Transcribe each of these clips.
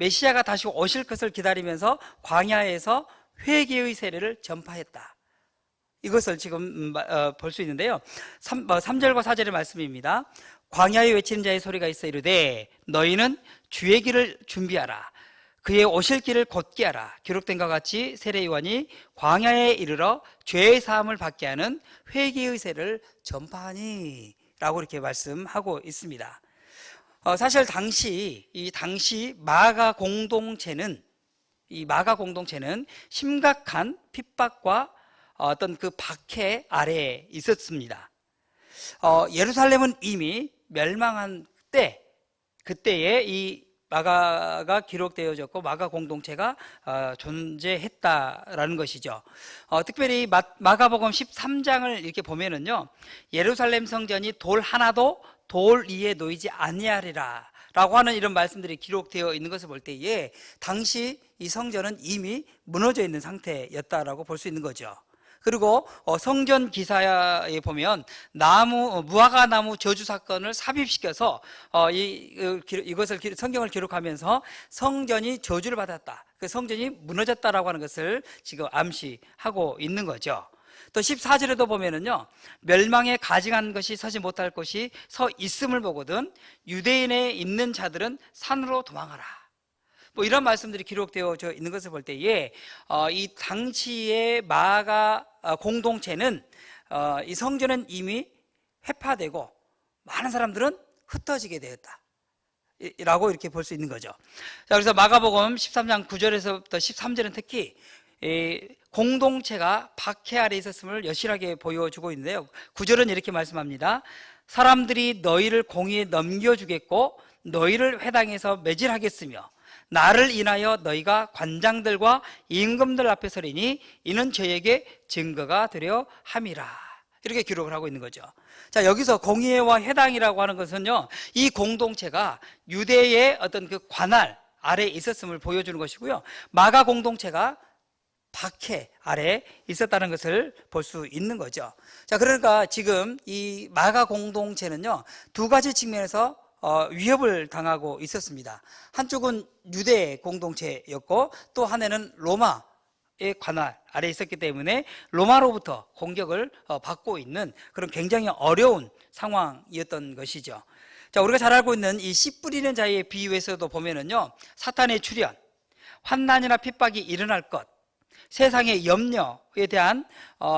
메시아가 다시 오실 것을 기다리면서 광야에서 회개의 세례를 전파했다. 이것을 지금 볼 수 있는데요. 3절과 4절의 말씀입니다. 광야에 외치는 자의 소리가 있어 이르되 너희는 주의 길을 준비하라. 그의 오실 길을 곧게 하라. 기록된 것 같이 세례 요한이 광야에 이르러 죄의 사함을 받게 하는 회개의 세례를 전파하니 라고 이렇게 말씀하고 있습니다. 사실 당시 마가 공동체는 심각한 핍박과 어떤 그 박해 아래에 있었습니다. 예루살렘은 이미 멸망한 그때에 이 마가가 기록되어졌고 마가 공동체가 존재했다라는 것이죠. 특별히 마가복음 13장을 이렇게 보면은요, 예루살렘 성전이 돌 하나도 돌 위에 놓이지 아니하리라 라고 하는 이런 말씀들이 기록되어 있는 것을 볼 때에 당시 이 성전은 이미 무너져 있는 상태였다라고 볼 수 있는 거죠. 그리고 성전 기사에 보면 무화과 나무 저주 사건을 삽입시켜서 이것을 성경을 기록하면서 성전이 저주를 받았다, 그 성전이 무너졌다라고 하는 것을 지금 암시하고 있는 거죠. 또 14절에도 보면은요, 멸망에 가증한 것이 서지 못할 곳이 서 있음을 보거든 유대인에 있는 자들은 산으로 도망하라. 뭐 이런 말씀들이 기록되어 있는 것을 볼 때에 이 당시의 마가 공동체는 이 성전은 이미 회파되고 많은 사람들은 흩어지게 되었다 라고 이렇게 볼 수 있는 거죠. 자, 그래서 마가복음 13장 9절에서부터 13절은 특히 공동체가 박해 아래 있었음을 여실하게 보여주고 있는데요, 9절은 이렇게 말씀합니다. 사람들이 너희를 공의에 넘겨주겠고 너희를 회당에서 매질하겠으며 나를 인하여 너희가 관장들과 임금들 앞에 서리니 이는 저에게 증거가 되려 함이라. 이렇게 기록을 하고 있는 거죠. 자, 여기서 공의회와 회당이라고 하는 것은요, 이 공동체가 유대의 어떤 그 관할 아래에 있었음을 보여주는 것이고요, 마가 공동체가 박해 아래에 있었다는 것을 볼 수 있는 거죠. 자, 그러니까 지금 이 마가 공동체는요, 두 가지 측면에서 위협을 당하고 있었습니다. 한쪽은 유대 공동체였고 또 하나는 로마의 관할 아래에 있었기 때문에 로마로부터 공격을 받고 있는 그런 굉장히 어려운 상황이었던 것이죠. 자, 우리가 잘 알고 있는 이 씨 뿌리는 자의 비유에서도 보면은요, 사탄의 출현, 환난이나 핍박이 일어날 것, 세상의 염려에 대한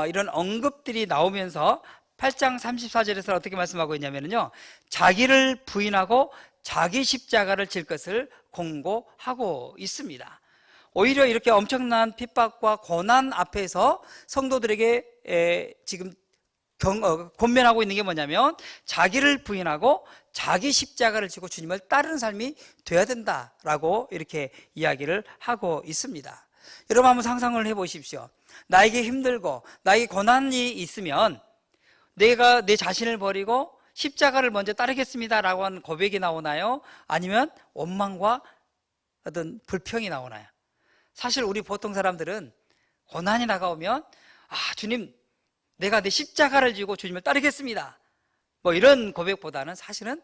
이런 언급들이 나오면서 8장 34절에서 어떻게 말씀하고 있냐면요, 자기를 부인하고 자기 십자가를 질 것을 공고하고 있습니다. 오히려 이렇게 엄청난 핍박과 고난 앞에서 성도들에게 지금 권면하고 있는 게 뭐냐면 자기를 부인하고 자기 십자가를 지고 주님을 따르는 삶이 돼야 된다라고 이렇게 이야기를 하고 있습니다. 여러분 한번 상상을 해보십시오. 나에게 힘들고 나에게 고난이 있으면 내가 내 자신을 버리고 십자가를 먼저 따르겠습니다 라고 하는 고백이 나오나요? 아니면 원망과 어떤 불평이 나오나요? 사실 우리 보통 사람들은 고난이 다가오면 주님, 내가 내 십자가를 지고 주님을 따르겠습니다, 뭐 이런 고백보다는 사실은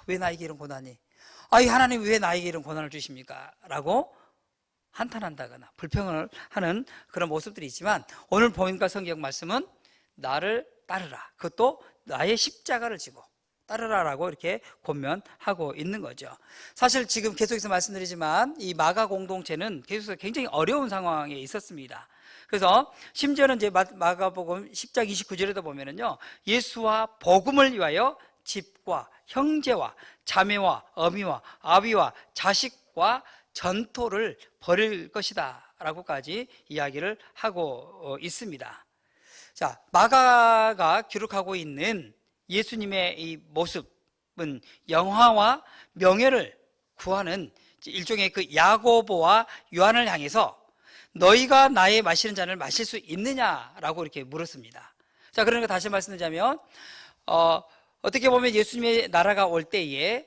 왜 나에게 이런 고난이, 하나님 왜 나에게 이런 고난을 주십니까? 라고 한탄한다거나 불평을 하는 그런 모습들이 있지만, 오늘 보니까 성경 말씀은 나를 따르라, 그것도 나의 십자가를 지고 따르라라고 이렇게 권면하고 있는 거죠. 사실 지금 계속해서 말씀드리지만 이 마가 공동체는 계속해서 굉장히 어려운 상황에 있었습니다. 그래서 심지어는 이제 마가복음 10장 29절에도 보면은요, 예수와 복음을 위하여 집과 형제와 자매와 어미와 아비와 자식과 전토를 벌일 것이다 라고까지 이야기를 하고 있습니다. 자, 마가가 기록하고 있는 예수님의 이 모습은 영화와 명예를 구하는 일종의 그 야고보와 요한을 향해서 너희가 나의 마시는 잔을 마실 수 있느냐라고 이렇게 물었습니다. 자, 그러니까 다시 말씀드리자면 어떻게 보면 예수님의 나라가 올 때에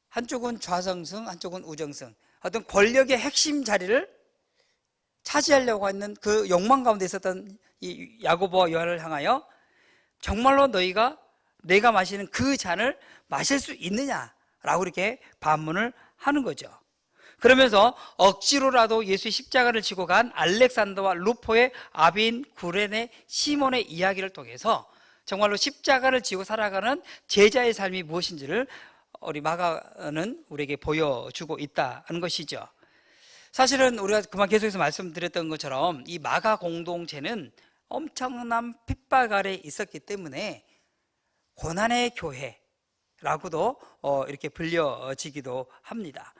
한쪽은 좌정승, 한쪽은 우정승, 어떤 권력의 핵심 자리를 차지하려고 하는 그 욕망 가운데 있었던 이 야고보와 요한을 향하여 정말로 너희가 내가 마시는 그 잔을 마실 수 있느냐라고 이렇게 반문을 하는 거죠. 그러면서 억지로라도 예수의 십자가를 지고 간 알렉산더와 루포의 아빈, 구레네, 시몬의 이야기를 통해서 정말로 십자가를 지고 살아가는 제자의 삶이 무엇인지를 우리 마가는 우리에게 보여주고 있다는 것이죠. 사실은 우리가 그만 계속해서 말씀드렸던 것처럼 이 마가 공동체는 엄청난 핍박 아래 있었기 때문에 고난의 교회라고도 이렇게 불려지기도 합니다.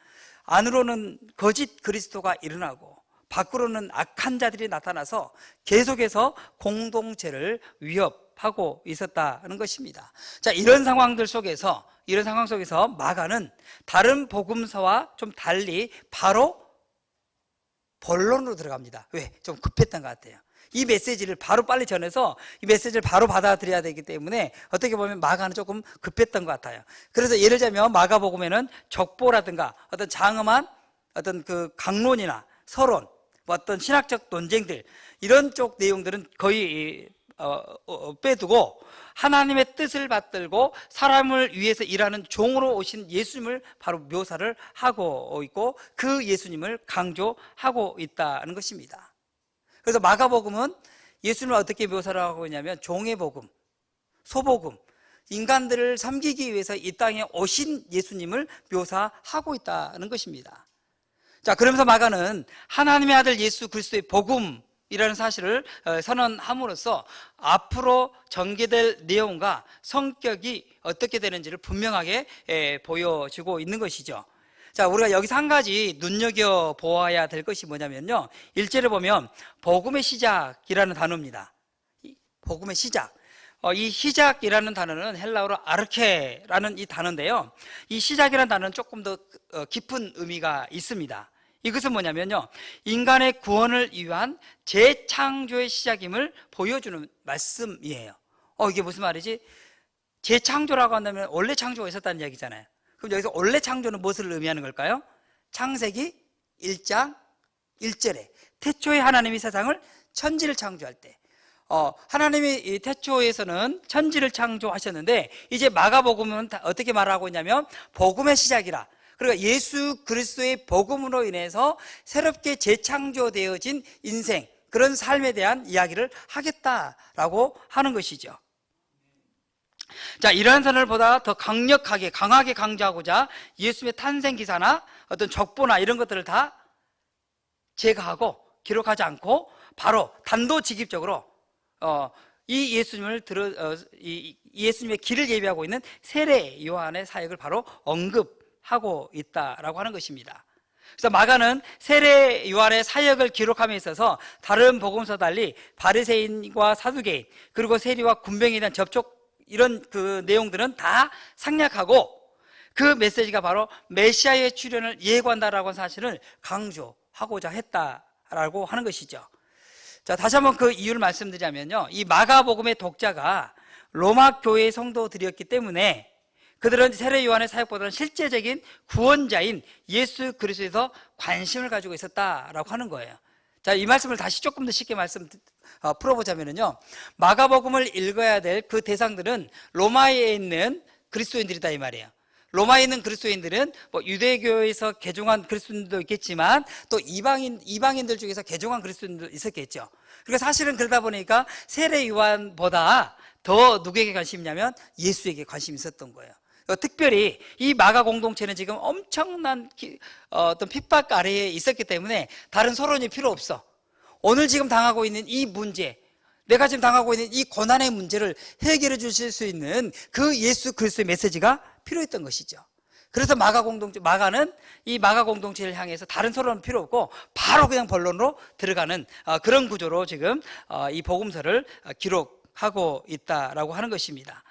안으로는 거짓 그리스도가 일어나고 밖으로는 악한 자들이 나타나서 계속해서 공동체를 위협하고 있었다는 것입니다. 자, 이런 상황 속에서 마가는 다른 복음서와 좀 달리 바로 본론으로 들어갑니다. 왜? 좀 급했던 것 같아요. 이 메시지를 바로 빨리 전해서 이 메시지를 바로 받아들여야 되기 때문에 어떻게 보면 마가는 조금 급했던 것 같아요. 그래서 예를 들자면 마가복음에는 족보라든가 어떤 장엄한 어떤 그 강론이나 서론, 뭐 어떤 신학적 논쟁들 이런 쪽 내용들은 거의 빼두고 하나님의 뜻을 받들고 사람을 위해서 일하는 종으로 오신 예수님을 바로 묘사를 하고 있고 그 예수님을 강조하고 있다는 것입니다. 그래서 마가복음은 예수님을 어떻게 묘사를 하고 있냐면 종의 복음, 소복음, 인간들을 섬기기 위해서 이 땅에 오신 예수님을 묘사하고 있다는 것입니다. 자, 그러면서 마가는 하나님의 아들 예수 그리스도의 복음이라는 사실을 선언함으로써 앞으로 전개될 내용과 성격이 어떻게 되는지를 분명하게 보여주고 있는 것이죠. 자, 우리가 여기서 한 가지 눈여겨보아야 될 것이 뭐냐면요, 1절에 보면 복음의 시작이라는 단어입니다. 복음의 시작. 이 시작이라는 단어는 헬라어로 아르케라는 이 단어인데요, 이 시작이라는 단어는 조금 더 깊은 의미가 있습니다. 이것은 뭐냐면요, 인간의 구원을 위한 재창조의 시작임을 보여주는 말씀이에요. 이게 무슨 말이지? 재창조라고 한다면 원래 창조가 있었다는 이야기잖아요. 그럼 여기서 원래 창조는 무엇을 의미하는 걸까요? 창세기 1장 1절에 태초에 하나님이 세상을 천지를 창조할 때 하나님이 이 태초에서는 천지를 창조하셨는데 이제 마가복음은 어떻게 말하고 있냐면 복음의 시작이라, 그러니까 예수 그리스도의 복음으로 인해서 새롭게 재창조되어진 인생, 그런 삶에 대한 이야기를 하겠다라고 하는 것이죠. 자, 이러한 선을 보다 더 강하게 강조하고자 예수님의 탄생 기사나 어떤 족보나 이런 것들을 다 제거하고 기록하지 않고 바로 단도직입적으로 이 예수님의 길을 예비하고 있는 세례 요한의 사역을 바로 언급하고 있다라고 하는 것입니다. 그래서 마가는 세례 요한의 사역을 기록함에 있어서 다른 복음서 달리 바리새인과 사두개인 그리고 세리와 군병에 대한 접촉 이런 그 내용들은 다 생략하고 그 메시지가 바로 메시아의 출현을 예고한다라고 하는 사실을 강조하고자 했다라고 하는 것이죠. 자, 다시 한번 그 이유를 말씀드리자면요, 이 마가복음의 독자가 로마 교회의 성도들이었기 때문에 그들은 세례 요한의 사역보다는 실제적인 구원자인 예수 그리스도에서 관심을 가지고 있었다라고 하는 거예요. 자, 이 말씀을 다시 조금 더 쉽게 풀어보자면요, 마가복음을 읽어야 될 그 대상들은 로마에 있는 그리스도인들이다 이 말이에요. 로마에 있는 그리스도인들은 뭐 유대교에서 개종한 그리스도인들도 있겠지만 또 이방인들 중에서 개종한 그리스도인들도 있었겠죠. 그러니까 사실은 그러다 보니까 세례 요한보다 더 누구에게 관심이 있냐면 예수에게 관심이 있었던 거예요. 특별히 이 마가 공동체는 지금 엄청난 어떤 핍박 아래에 있었기 때문에 다른 서론이 필요 없어. 오늘 지금 당하고 있는 이 문제, 내가 지금 당하고 있는 이 고난의 문제를 해결해 주실 수 있는 그 예수 그리스도의 메시지가 필요했던 것이죠. 그래서 마가는 이 마가 공동체를 향해서 다른 서론은 필요 없고 바로 그냥 본론으로 들어가는 그런 구조로 지금 이 복음서를 기록하고 있다라고 하는 것입니다.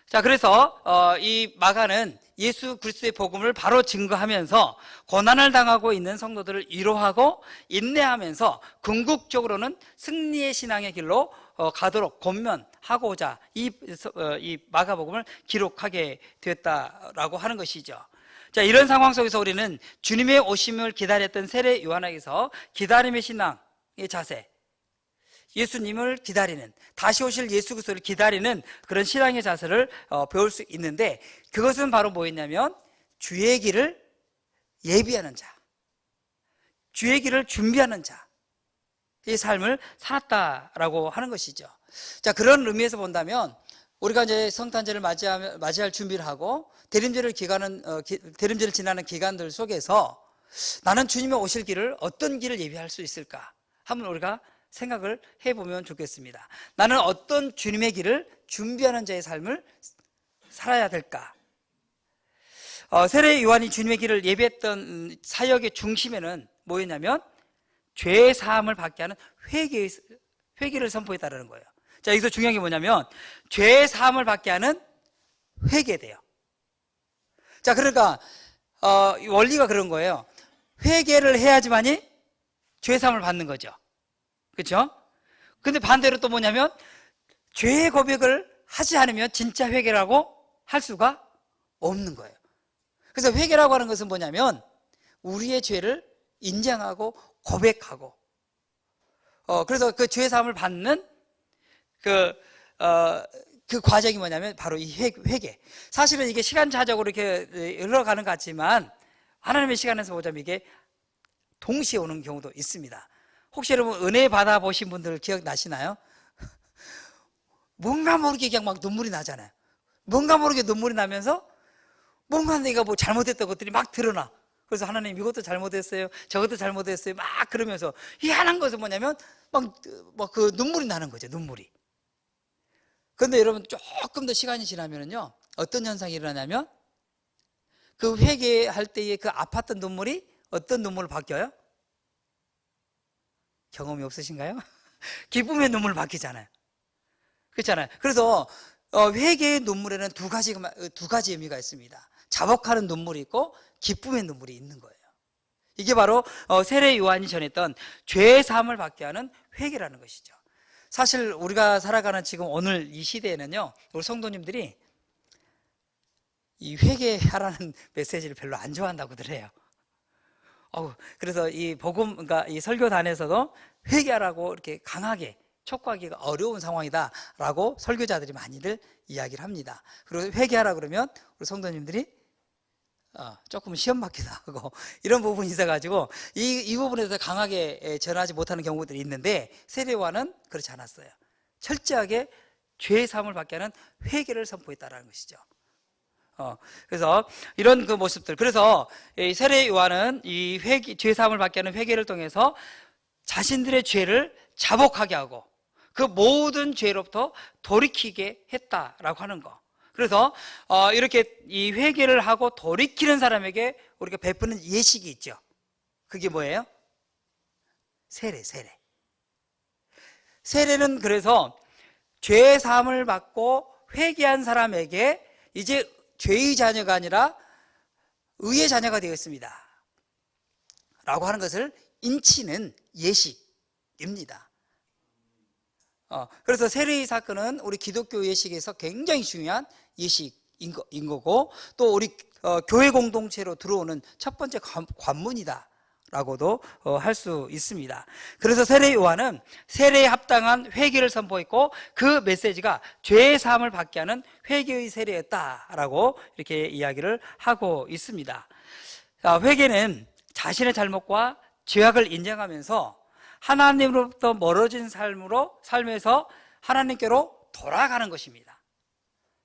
자, 그래서 이 마가는 예수 그리스도의 복음을 바로 증거하면서 고난을 당하고 있는 성도들을 위로하고 인내하면서 궁극적으로는 승리의 신앙의 길로 가도록 권면하고자 이 마가복음을 기록하게 되었다라고 하는 것이죠. 자, 이런 상황 속에서 우리는 주님의 오심을 기다렸던 세례 요한에게서 기다림의 신앙의 자세, 예수님을 기다리는, 다시 오실 예수 그리스도를 기다리는 그런 신앙의 자세를 배울 수 있는데, 그것은 바로 뭐였냐면 주의 길을 예비하는 자, 주의 길을 준비하는 자, 이 삶을 살았다라고 하는 것이죠. 자, 그런 의미에서 본다면 우리가 이제 성탄절을 맞이할 준비를 하고 대림절을 지나는 기간들 속에서 나는 주님의 오실 길을 어떤 길을 예비할 수 있을까? 한번 우리가 생각을 해보면 좋겠습니다. 나는 어떤 주님의 길을 준비하는 자의 삶을 살아야 될까? 세례 요한이 주님의 길을 예비했던 사역의 중심에는 뭐였냐면 죄 사함을 받게 하는 회개를 선포했다는 거예요. 자, 여기서 중요한 게 뭐냐면 죄 사함을 받게 하는 회개돼요. 자, 그러니까 원리가 그런 거예요. 회개를 해야지만이 죄 사함을 받는 거죠. 그렇죠? 근데 반대로 또 뭐냐면 죄의 고백을 하지 않으면 진짜 회개라고 할 수가 없는 거예요. 그래서 회개라고 하는 것은 뭐냐면 우리의 죄를 인정하고 고백하고 그래서 그 죄 사함을 받는 그 과정이 뭐냐면 바로 이 회개. 사실은 이게 시간차적으로 이렇게 흘러가는 것 같지만 하나님의 시간에서 보자면 이게 동시에 오는 경우도 있습니다. 혹시 여러분 은혜 받아보신 분들 기억나시나요? 뭔가 모르게 그냥 막 눈물이 나잖아요. 뭔가 모르게 눈물이 나면서 뭔가 내가 뭐 잘못했던 것들이 막 드러나. 그래서 하나님 이것도 잘못했어요, 저것도 잘못했어요 막 그러면서 희한한 것은 뭐냐면 막 그 눈물이 나는 거죠. 눈물이. 그런데 여러분 조금 더 시간이 지나면요 어떤 현상이 일어나냐면 그 회개할 때의 그 아팠던 눈물이 어떤 눈물로 바뀌어요? 경험이 없으신가요? 기쁨의 눈물로 바뀌잖아요. 그렇잖아요. 그래서 회개의 눈물에는 두 가지 의미가 있습니다. 자복하는 눈물이 있고 기쁨의 눈물이 있는 거예요. 이게 바로 세례 요한이 전했던 죄의 사함을 받게 하는 회개라는 것이죠. 사실 우리가 살아가는 지금 오늘 이 시대에는요 우리 성도님들이 이 회개하라는 메시지를 별로 안 좋아한다고들 해요. 그래서 이 그러니까 이 설교단에서도 회개하라고 이렇게 강하게 촉구하기가 어려운 상황이다라고 설교자들이 많이들 이야기를 합니다. 그리고 회개하라 그러면 우리 성도님들이 조금 시험 받기도 하고 이런 부분이 있어가지고 이 부분에 대해서 강하게 전하지 못하는 경우들이 있는데 세례 요한은 그렇지 않았어요. 철저하게 죄의 사함을 받게 하는 회개를 선포했다라는 것이죠. 그래서 이런 그 모습들, 그래서 이 세례 요한은 이 죄 사함을 받게 하는 회개를 통해서 자신들의 죄를 자복하게 하고 그 모든 죄로부터 돌이키게 했다라고 하는 거. 그래서 이렇게 이 회개를 하고 돌이키는 사람에게 우리가 베푸는 예식이 있죠. 그게 뭐예요? 세례. 세례는 그래서 죄 사함을 받고 회개한 사람에게 이제 죄의 자녀가 아니라 의의 자녀가 되었습니다 라고 하는 것을 인치는 예식입니다. 그래서 세례의 사건은 우리 기독교 예식에서 굉장히 중요한 예식인 거고 또 우리 교회 공동체로 들어오는 첫 번째 관문이다 라고도 할 수 있습니다. 그래서 세례 요한은 세례에 합당한 회개를 선포했고 그 메시지가 죄의 사함을 받게 하는 회개의 세례였다라고 이렇게 이야기를 하고 있습니다. 회개는 자신의 잘못과 죄악을 인정하면서 하나님으로부터 멀어진 삶에서 하나님께로 돌아가는 것입니다.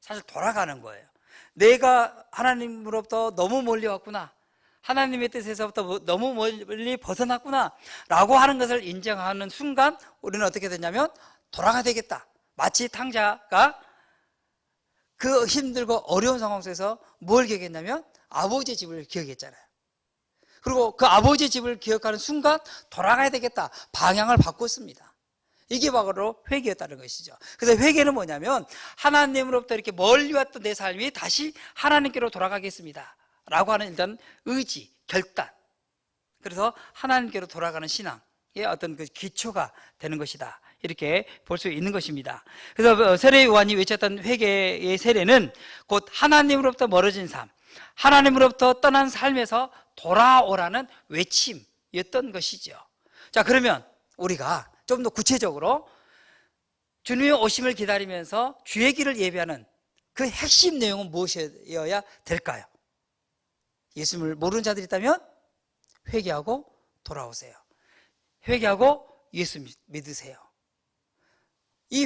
사실 돌아가는 거예요. 내가 하나님으로부터 너무 멀리 왔구나, 하나님의 뜻에서부터 너무 멀리 벗어났구나 라고 하는 것을 인정하는 순간 우리는 어떻게 되냐면 돌아가야 되겠다. 마치 탕자가 그 힘들고 어려운 상황 속에서 뭘 기억했냐면 아버지의 집을 기억했잖아요. 그리고 그 아버지의 집을 기억하는 순간 돌아가야 되겠다, 방향을 바꿨습니다. 이게 바로 회개였다는 것이죠. 그래서 회개는 뭐냐면 하나님으로부터 이렇게 멀리 왔던 내 삶이 다시 하나님께로 돌아가겠습니다 라고 하는 일단 의지, 결단. 그래서 하나님께로 돌아가는 신앙의 어떤 그 기초가 되는 것이다, 이렇게 볼 수 있는 것입니다. 그래서 세례 요한이 외쳤던 회개의 세례는 곧 하나님으로부터 멀어진 삶, 하나님으로부터 떠난 삶에서 돌아오라는 외침이었던 것이죠. 자, 그러면 우리가 좀 더 구체적으로 주님의 오심을 기다리면서 주의 길을 예비하는 그 핵심 내용은 무엇이어야 될까요? 예수님을 모르는 자들이 있다면 회개하고 돌아오세요. 회개하고 예수 믿으세요. 이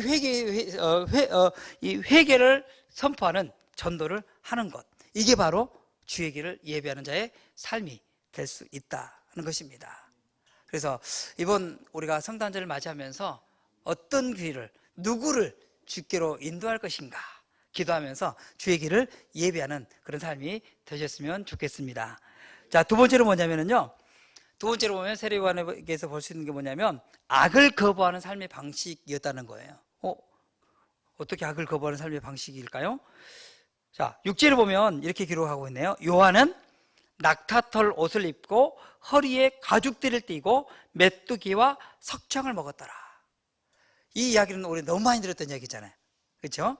회개를 선포하는 전도를 하는 것, 이게 바로 주의 길을 예배하는 자의 삶이 될 수 있다는 것입니다. 그래서 이번 우리가 성탄절을 맞이하면서 어떤 길을, 누구를 주께로 인도할 것인가 기도하면서 주의 길을 예배하는 그런 삶이 되셨으면 좋겠습니다. 자, 두 번째로 뭐냐면요, 두 번째로 보면 세례요한에게서 볼 수 있는 게 뭐냐면 악을 거부하는 삶의 방식이었다는 거예요. 어떻게 악을 거부하는 삶의 방식일까요? 자, 6절을 보면 이렇게 기록하고 있네요. 요한은 낙타털 옷을 입고 허리에 가죽띠를 띠고 메뚜기와 석청을 먹었더라. 이 이야기는 우리 너무 많이 들었던 이야기잖아요. 그렇죠?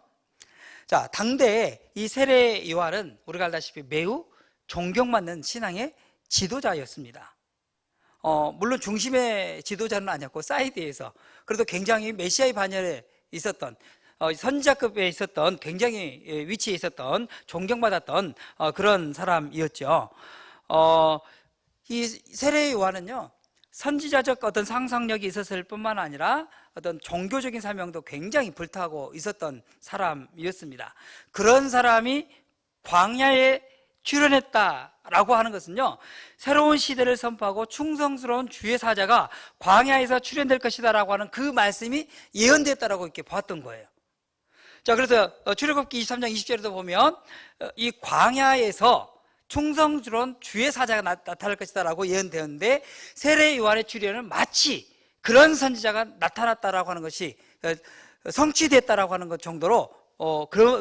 자, 당대에 이 세례 요한은 우리가 알다시피 매우 존경받는 신앙의 지도자였습니다. 물론 중심의 지도자는 아니었고 사이드에서 그래도 굉장히 메시아의 반열에 있었던 선지자급에 있었던 굉장히 위치에 있었던 존경받았던 그런 사람이었죠. 이 세례 요한은요, 선지자적 어떤 상상력이 있었을 뿐만 아니라 어떤 종교적인 사명도 굉장히 불타고 있었던 사람이었습니다. 그런 사람이 광야에 출현했다라고 하는 것은요, 새로운 시대를 선포하고 충성스러운 주의 사자가 광야에서 출현될 것이다 라고 하는 그 말씀이 예언됐다라고 이렇게 봤던 거예요. 자, 그래서 출애굽기 23장 20절에도 보면 이 광야에서 충성스러운 주의 사자가 나타날 것이다 라고 예언되었는데, 세례 요한의 출현은 마치 그런 선지자가 나타났다라고 하는 것이 성취됐다라고 하는 것 정도로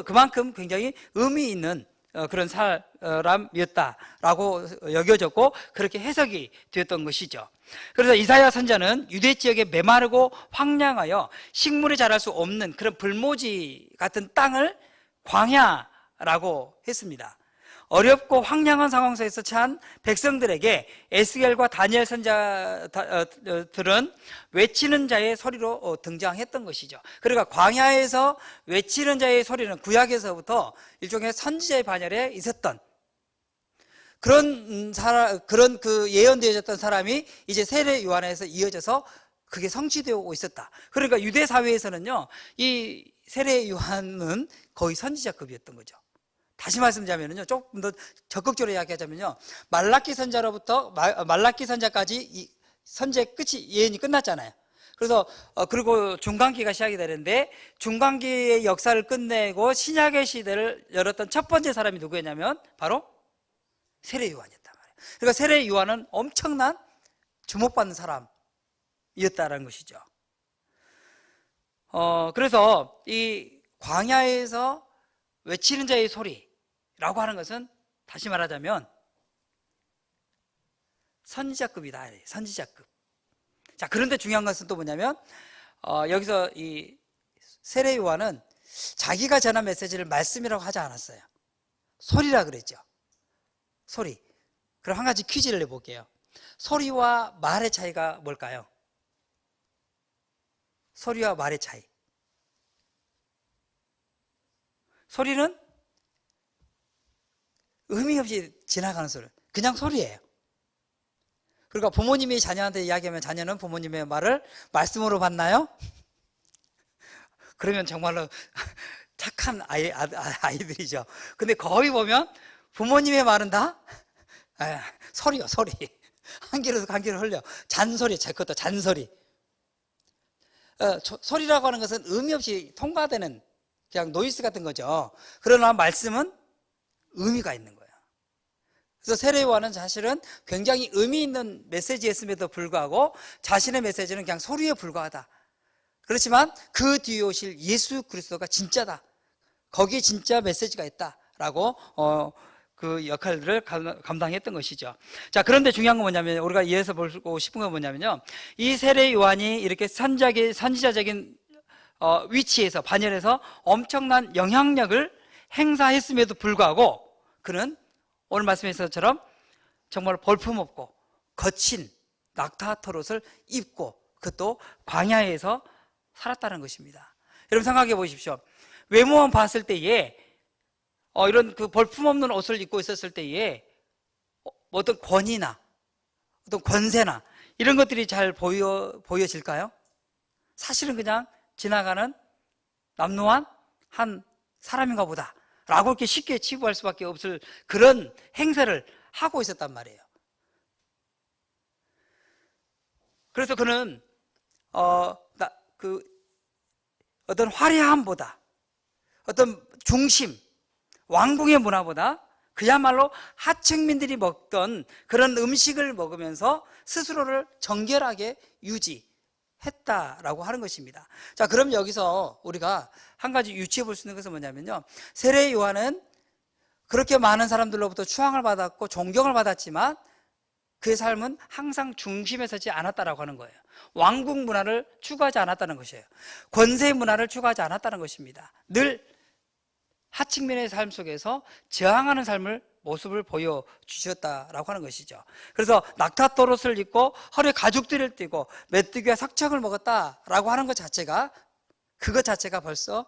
그만큼 굉장히 의미 있는 그런 사람이었다라고 여겨졌고 그렇게 해석이 되었던 것이죠. 그래서 이사야 선지자는 유대 지역에 메마르고 황량하여 식물이 자랄 수 없는 그런 불모지 같은 땅을 광야라고 했습니다. 어렵고 황량한 상황 속에서 처한 백성들에게 에스겔과 다니엘 선지자들은 외치는 자의 소리로 등장했던 것이죠. 그러니까 광야에서 외치는 자의 소리는 구약에서부터 일종의 선지자의 반열에 있었던 그런 그 예언되어졌던 사람이 이제 세례 요한에서 이어져서 그게 성취되고 있었다. 그러니까 유대 사회에서는요, 이 세례 요한은 거의 선지자급이었던 거죠. 다시 말씀드리면요, 조금 더 적극적으로 이야기하자면요, 말라기 선자로부터 말라기 선자까지 이 선지의 끝이 예언이 끝났잖아요. 그래서 그리고 중간기가 시작이 되는데, 중간기의 역사를 끝내고 신약의 시대를 열었던 첫 번째 사람이 누구였냐면 바로 세례 요한이었단 말이에요. 그러니까 세례 요한은 엄청난 주목받는 사람이었다는 것이죠. 그래서 이 광야에서 외치는 자의 소리라고 하는 것은 다시 말하자면 선지자급이다. 선지자급. 자, 그런데 중요한 것은 또 뭐냐면 여기서 이 세례 요한은 자기가 전한 메시지를 말씀이라고 하지 않았어요. 소리라 그랬죠. 소리. 그럼 한 가지 퀴즈를 내볼게요. 소리와 말의 차이가 뭘까요? 소리와 말의 차이. 소리는 의미 없이 지나가는 소리, 그냥 소리예요. 그러니까 부모님이 자녀한테 이야기하면 자녀는 부모님의 말을 말씀으로 받나요? 그러면 정말로 착한 아이들이죠. 근데 거의 보면 부모님의 말은 다 소리요, 소리. 한 귀로도 한 귀로 흘려. 잔소리, 제 것도 잔소리. 소리라고 하는 것은 의미 없이 통과되는 그냥 노이즈 같은 거죠. 그러나 말씀은 의미가 있는 거예요. 그래서 세례 요한은 사실은 굉장히 의미 있는 메시지였음에도 불구하고 자신의 메시지는 그냥 소리에 불과하다. 그렇지만 그 뒤에 오실 예수 그리스도가 진짜다. 거기에 진짜 메시지가 있다라고 그 역할들을 감당했던 것이죠. 자, 그런데 중요한 건 뭐냐면, 우리가 이해해서 보고 싶은 건 뭐냐면요, 이 세례 요한이 이렇게 선지자적인 위치에서, 반열에서 엄청난 영향력을 행사했음에도 불구하고 그는 오늘 말씀에서처럼 정말 볼품없고 거친 낙타털 옷을 입고 그것도 광야에서 살았다는 것입니다. 여러분 생각해 보십시오. 외모만 봤을 때에 이런 그 볼품없는 옷을 입고 있었을 때에 어떤 권위나 어떤 권세나 이런 것들이 잘 보여질까요? 사실은 그냥 지나가는 남루한 한 사람인가 보다 라고 이렇게 쉽게 치부할 수밖에 없을 그런 행세를 하고 있었단 말이에요. 그래서 그는 어떤 화려함보다, 어떤 중심, 왕궁의 문화보다 그야말로 하층민들이 먹던 그런 음식을 먹으면서 스스로를 정결하게 유지했다라고 하는 것입니다. 자, 그럼 여기서 우리가 한 가지 유추해 볼 수 있는 것은 뭐냐면요, 세례 요한은 그렇게 많은 사람들로부터 추앙을 받았고 존경을 받았지만 그의 삶은 항상 중심에 서지 않았다라고 하는 거예요. 왕궁 문화를 추구하지 않았다는 것이에요. 권세 문화를 추구하지 않았다는 것입니다. 늘 하층민의 삶 속에서 저항하는 삶을 모습을 보여주셨다라고 하는 것이죠. 그래서 낙타토롯을 입고 허리에 가죽띠를 띠고 메뚜기와 석청을 먹었다라고 하는 것 자체가, 그것 자체가 벌써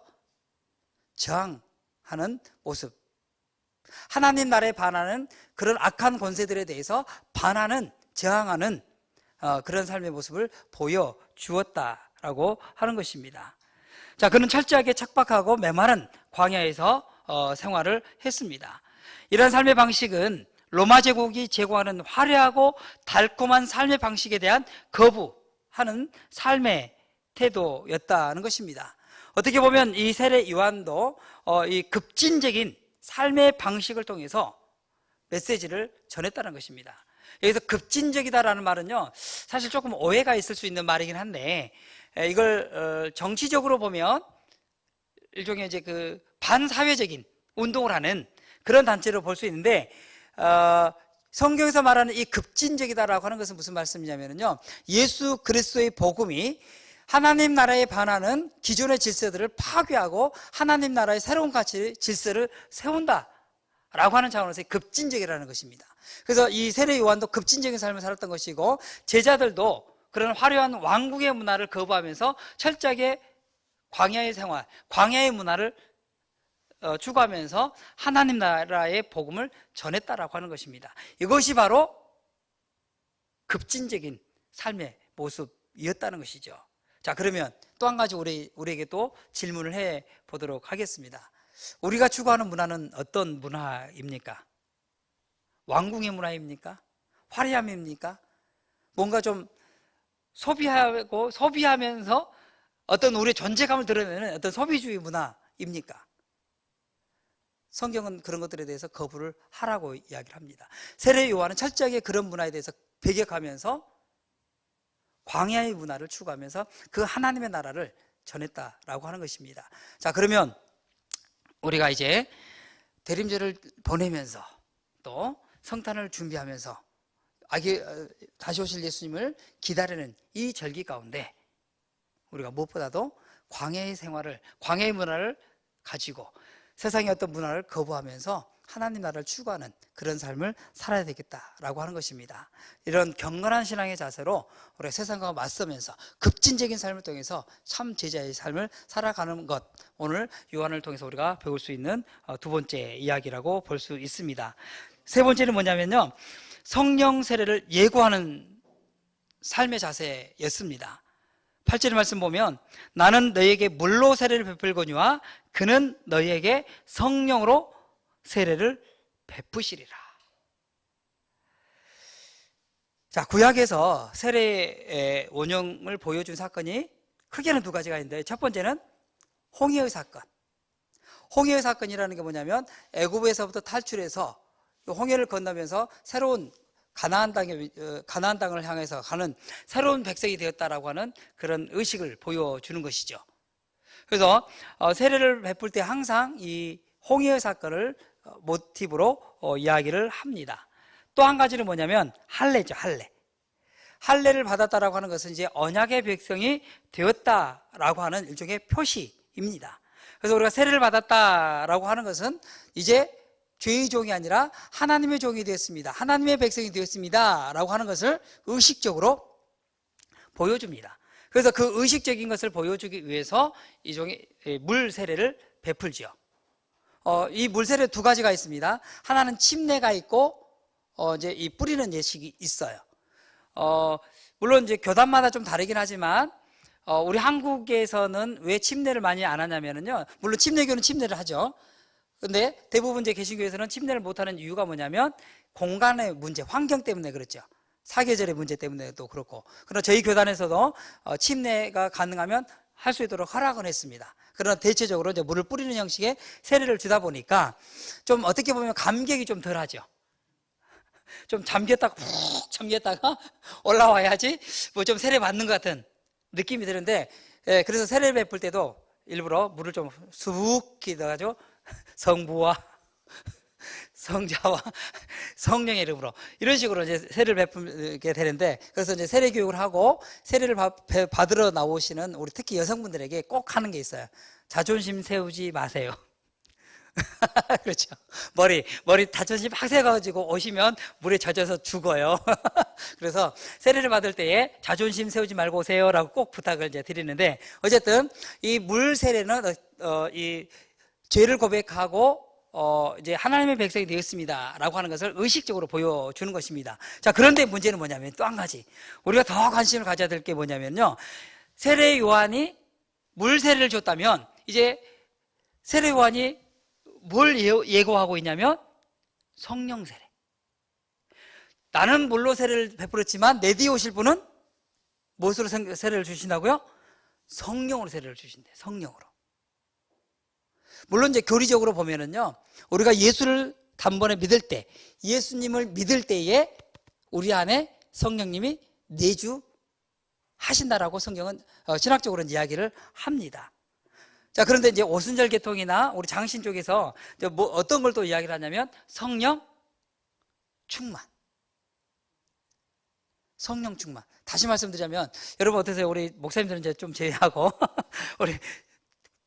저항하는 모습, 하나님 나라에 반하는 그런 악한 권세들에 대해서 반하는, 저항하는 그런 삶의 모습을 보여주었다라고 하는 것입니다. 자, 그는 철저하게 척박하고 메마른 광야에서 생활을 했습니다. 이런 삶의 방식은 로마 제국이 제공하는 화려하고 달콤한 삶의 방식에 대한 거부하는 삶의 태도였다는 것입니다. 어떻게 보면 이 세례 요한도 이 급진적인 삶의 방식을 통해서 메시지를 전했다는 것입니다. 여기서 급진적이다라는 말은요, 사실 조금 오해가 있을 수 있는 말이긴 한데, 이걸 정치적으로 보면 일종의 이제 그 반사회적인 운동을 하는 그런 단체로 볼 수 있는데, 성경에서 말하는 이 급진적이다라고 하는 것은 무슨 말씀이냐면요, 예수 그리스도의 복음이 하나님 나라에 반하는 기존의 질서들을 파괴하고 하나님 나라의 새로운 가치, 질서를 세운다라고 하는 차원에서의 급진적이라는 것입니다. 그래서 이 세례 요한도 급진적인 삶을 살았던 것이고, 제자들도 그런 화려한 왕국의 문화를 거부하면서 철저하게 광야의 생활, 광야의 문화를 추구하면서 하나님 나라의 복음을 전했다라고 하는 것입니다. 이것이 바로 급진적인 삶의 모습이었다는 것이죠. 자, 그러면 또 한 가지 우리에게 또 질문을 해 보도록 하겠습니다. 우리가 추구하는 문화는 어떤 문화입니까? 왕궁의 문화입니까? 화려함입니까? 뭔가 좀 소비하면서 어떤 우리의 존재감을 드러내는 어떤 소비주의 문화입니까? 성경은 그런 것들에 대해서 거부를 하라고 이야기를 합니다. 세례 요한은 철저하게 그런 문화에 대해서 배격하면서 광야의 문화를 추구하면서 그 하나님의 나라를 전했다라고 하는 것입니다. 자, 그러면 우리가 이제 대림절을 보내면서 또 성탄을 준비하면서 다시 오실 예수님을 기다리는 이 절기 가운데 우리가 무엇보다도 광야의 생활을, 광야의 문화를 가지고 세상의 어떤 문화를 거부하면서 하나님 나라를 추구하는 그런 삶을 살아야 되겠다라고 하는 것입니다. 이런 경건한 신앙의 자세로 우리가 세상과 맞서면서 급진적인 삶을 통해서 참 제자의 삶을 살아가는 것, 오늘 요한을 통해서 우리가 배울 수 있는 두 번째 이야기라고 볼 수 있습니다. 세 번째는 뭐냐면요, 성령 세례를 예고하는 삶의 자세였습니다. 8절의 말씀 보면 나는 너희에게 물로 세례를 베풀거니와 그는 너희에게 성령으로 세례를 베푸시리라. 자, 구약에서 세례의 원형을 보여준 사건이 크게는 두 가지가 있는데, 첫 번째는 홍해의 사건. 홍해의 사건이라는 게 뭐냐면 애굽에서부터 탈출해서 홍해를 건너면서 새로운 가나안 땅을 향해서 가는 새로운 백성이 되었다라고 하는 그런 의식을 보여주는 것이죠. 그래서 세례를 베풀 때 항상 이 홍해의 사건을 모티브로 이야기를 합니다. 또 한 가지는 뭐냐면 할례죠. 할례를 받았다라고 하는 것은 이제 언약의 백성이 되었다라고 하는 일종의 표시입니다. 그래서 우리가 세례를 받았다라고 하는 것은 이제 죄의 종이 아니라 하나님의 종이 되었습니다, 하나님의 백성이 되었습니다 라고 하는 것을 의식적으로 보여줍니다. 그래서 그 의식적인 것을 보여주기 위해서 이종의 물 세례를 베풀죠. 이 물 세례 두 가지가 있습니다. 하나는 침례가 있고 이제 이 뿌리는 예식이 있어요. 물론 이제 교단마다 좀 다르긴 하지만 우리 한국에서는 왜 침례를 많이 안 하냐면요, 물론 침례교는 침례를 하죠. 근데 대부분 이제 개신교에서는 침례를 못하는 이유가 뭐냐면 공간의 문제, 환경 때문에 그렇죠. 사계절의 문제 때문에도 그렇고. 그러나 저희 교단에서도 침례가 가능하면 할 수 있도록 허락은 했습니다. 그러나 대체적으로 이제 물을 뿌리는 형식의 세례를 주다 보니까 좀 어떻게 보면 감격이 좀 덜하죠. 좀 잠겼다가 푹 잠겼다가 올라와야지 뭐 좀 세례 받는 것 같은 느낌이 드는데, 그래서 세례 베풀 때도 일부러 물을 좀 수북히 넣어가지고 성부와 성자와 성령의 이름으로 이런 식으로 이제 세례를 베풀게 되는데, 그래서 이제 세례 교육을 하고 세례를 받으러 나오시는 우리 특히 여성분들에게 꼭 하는 게 있어요. 자존심 세우지 마세요. 그렇죠. 머리 자존심 막 세가지고 오시면 물에 젖어서 죽어요. 그래서 세례를 받을 때에 자존심 세우지 말고 오세요라고 꼭 부탁을 이제 드리는데, 어쨌든 이 물 세례는 이 죄를 고백하고 이제 하나님의 백성이 되었습니다라고 하는 것을 의식적으로 보여주는 것입니다. 자, 그런데 문제는 뭐냐면 또 한 가지 우리가 더 관심을 가져야 될 게 뭐냐면요, 세례 요한이 물 세례를 줬다면 이제 세례 요한이 뭘 예고하고 있냐면 성령 세례. 나는 물로 세례를 베풀었지만 내 뒤에 오실 분은 무엇으로 세례를 주신다고요? 성령으로 세례를 주신대. 성령으로. 물론 이제 교리적으로 보면은요, 우리가 예수를 단번에 믿을 때, 예수님을 믿을 때에 우리 안에 성령님이 내주하신다라고 성경은 신학적으로는 이야기를 합니다. 자, 그런데 이제 오순절 계통이나 우리 장신 쪽에서 뭐 어떤 걸 또 이야기를 하냐면 성령 충만. 성령 충만. 다시 말씀드리자면, 여러분 어떠세요? 우리 목사님들은 이제 좀 제외하고 우리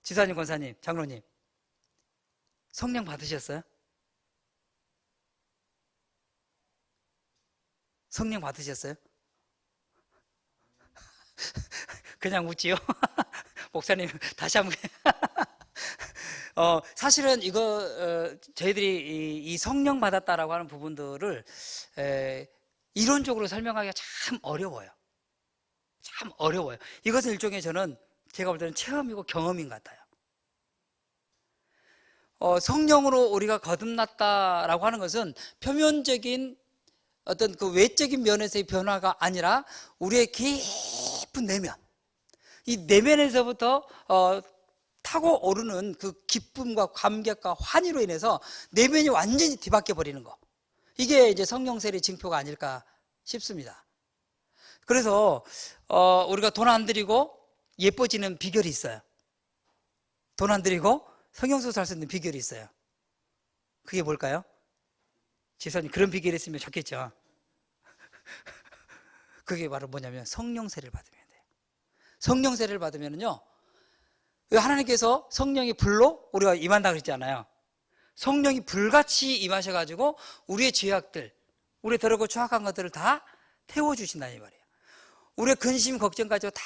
지사님, 권사님, 장로님 성령 받으셨어요? 성령 받으셨어요? 그냥 웃지요? 목사님 다시 한번 사실은 이거 저희들이 이 성령 받았다라고 하는 부분들을 이론적으로 설명하기가 참 어려워요. 참 어려워요. 이것은 일종의 저는 제가 볼 때는 체험이고 경험인 것 같아요. 성령으로 우리가 거듭났다라고 하는 것은 표면적인 어떤 그 외적인 면에서의 변화가 아니라 우리의 깊은 내면, 이 내면에서부터 타고 오르는 그 기쁨과 감격과 환희로 인해서 내면이 완전히 뒤바뀌어 버리는 거, 이게 이제 성령 세례의 징표가 아닐까 싶습니다. 그래서 우리가 돈 안 들이고 예뻐지는 비결이 있어요. 돈 안 들이고 성형수술 할 수 있는 비결이 있어요. 그게 뭘까요? 지사님, 그런 비결이 있으면 좋겠죠. 그게 바로 뭐냐면 성령 세례를 받으면 돼요. 성령 세례를 받으면요, 하나님께서 성령이 불로 우리가 임한다 그랬잖아요. 성령이 불같이 임하셔가지고 우리의 죄악들, 우리의 더럽고 추악한 것들을 다 태워주신다는 이 말이에요. 우리의 근심 걱정까지 다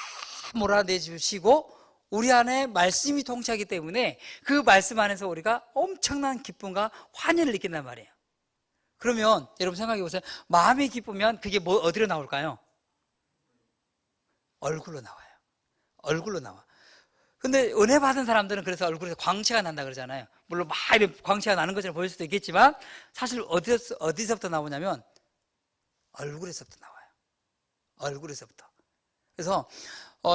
몰아내주시고 우리 안에 말씀이 통치하기 때문에 그 말씀 안에서 우리가 엄청난 기쁨과 환희를 느낀단 말이에요. 그러면 여러분 생각해 보세요. 마음이 기쁘면 그게 뭐 어디로 나올까요? 얼굴로 나와요. 얼굴로 나와. 근데 은혜 받은 사람들은 그래서 얼굴에서 광채가 난다 그러잖아요. 물론 막 이렇게 광채가 나는 것처럼 보일 수도 있겠지만 사실 어디서부터 나오냐면 얼굴에서부터 나와요. 얼굴에서부터. 그래서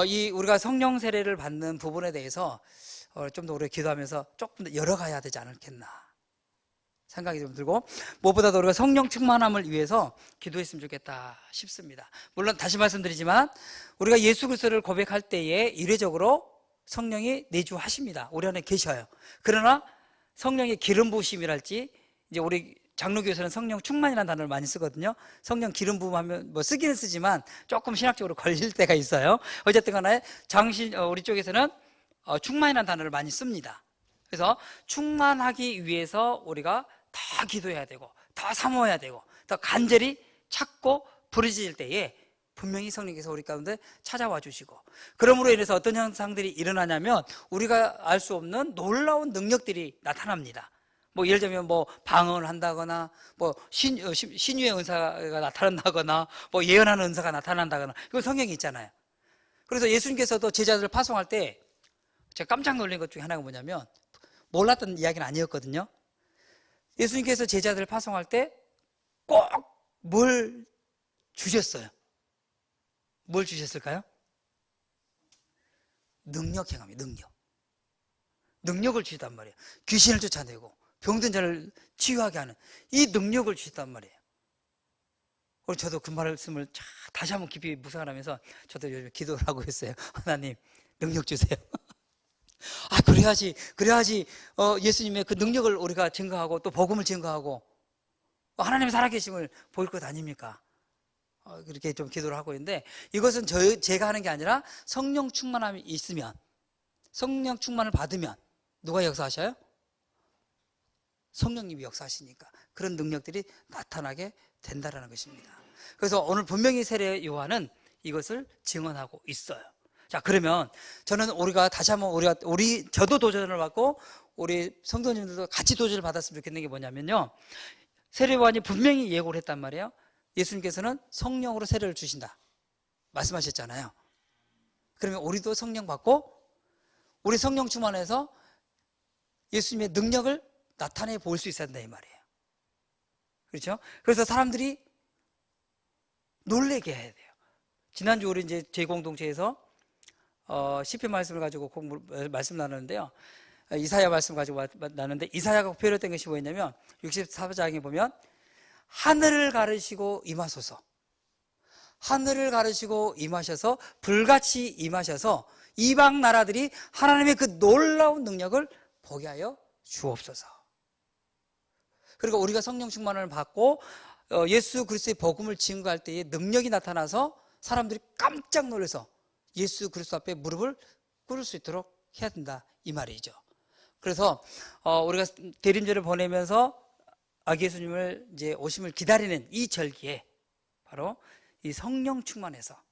이 우리가 성령 세례를 받는 부분에 대해서 좀 더 우리가 기도하면서 조금 더 열어가야 되지 않겠나 생각이 좀 들고, 무엇보다도 우리가 성령 충만함을 위해서 기도했으면 좋겠다 싶습니다. 물론 다시 말씀드리지만 우리가 예수 그리스도를 고백할 때에 이례적으로 성령이 내주하십니다. 우리 안에 계셔요. 그러나 성령의 기름 부으심이랄지, 이제 우리 장로교에서는 성령 충만이라는 단어를 많이 쓰거든요. 성령 기름 부음 하면 뭐 쓰기는 쓰지만 조금 신학적으로 걸릴 때가 있어요. 어쨌든 간에 우리 쪽에서는 충만이라는 단어를 많이 씁니다. 그래서 충만하기 위해서 우리가 더 기도해야 되고 더 사모해야 되고 더 간절히 찾고 부르짖을 때에 분명히 성령께서 우리 가운데 찾아와 주시고, 그러므로 인해서 어떤 현상들이 일어나냐면 우리가 알 수 없는 놀라운 능력들이 나타납니다. 뭐 예를 들면 뭐 방언을 한다거나 뭐 신유의 은사가 나타난다거나 뭐 예언하는 은사가 나타난다거나 이건 성경에 있잖아요. 그래서 예수님께서도 제자들을 파송할 때 제가 깜짝 놀란 것 중에 하나가 뭐냐면 몰랐던 이야기는 아니었거든요. 예수님께서 제자들을 파송할 때 꼭 뭘 주셨어요? 뭘 주셨을까요? 능력 행함이 능력을 주셨단 말이에요. 귀신을 쫓아내고 병든 자를 치유하게 하는 이 능력을 주셨단 말이에요. 그리고 저도 그 말씀을 다시 한번 깊이 묵상하면서 저도 요즘 기도를 하고 있어요. 하나님 능력 주세요. 아 그래야지 예수님의 그 능력을 우리가 증거하고 또 복음을 증거하고 하나님의 살아계심을 보일 것 아닙니까? 그렇게 좀 기도를 하고 있는데 이것은 제가 하는 게 아니라 성령 충만함이 있으면, 성령 충만을 받으면 누가 역사하셔요? 성령님이 역사하시니까 그런 능력들이 나타나게 된다는 것입니다. 그래서 오늘 분명히 세례 요한은 이것을 증언하고 있어요. 자, 그러면 저는 우리가 다시 한번 저도 도전을 받고 우리 성도님들도 같이 도전을 받았으면 좋겠는 게 뭐냐면요, 세례 요한이 분명히 예고를 했단 말이에요. 예수님께서는 성령으로 세례를 주신다 말씀하셨잖아요. 그러면 우리도 성령 받고 우리 성령 충만해서 예수님의 능력을 나타내 볼 수 있어야 된다 이 말이에요. 그렇죠? 그래서 사람들이 놀래게 해야 돼요. 지난주 우리 이제 제 공동체에서 시편 말씀을 가지고 말씀 나누는데요, 이사야 말씀 가지고 나누는데 이사야가 표현했던 것이 뭐였냐면 64장에 보면 하늘을 가르시고 임하소서, 하늘을 가르시고 임하셔서 불같이 임하셔서 이방 나라들이 하나님의 그 놀라운 능력을 보게 하여 주옵소서. 그리고 우리가 성령 충만을 받고 예수 그리스도의 복음을 증거할 때에 능력이 나타나서 사람들이 깜짝 놀라서 예수 그리스도 앞에 무릎을 꿇을 수 있도록 해야 된다 이 말이죠. 그래서 우리가 대림절을 보내면서 아기 예수님을 이제 오심을 기다리는 이 절기에 바로 이 성령 충만해서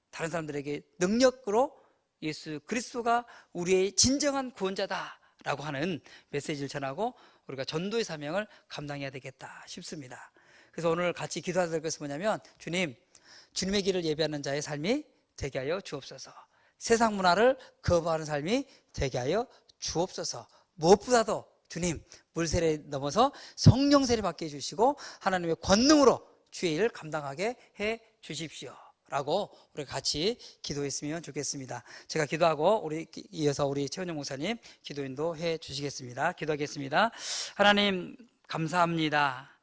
다른 사람들에게 능력으로 예수 그리스도가 우리의 진정한 구원자다라고 하는 메시지를 전하고 우리가 전도의 사명을 감당해야 되겠다 싶습니다. 그래서 오늘 같이 기도해야 될 것은 뭐냐면, 주님의 길을 예배하는 자의 삶이 되게 하여 주옵소서. 세상 문화를 거부하는 삶이 되게 하여 주옵소서. 무엇보다도 주님 물세례 넘어서 성령 세례 받게 해주시고 하나님의 권능으로 주의 일을 감당하게 해 주십시오 라고 우리 같이 기도했으면 좋겠습니다. 제가 기도하고 이어서 우리 최원영 목사님 기도 인도해 주시겠습니다. 기도하겠습니다. 하나님 감사합니다.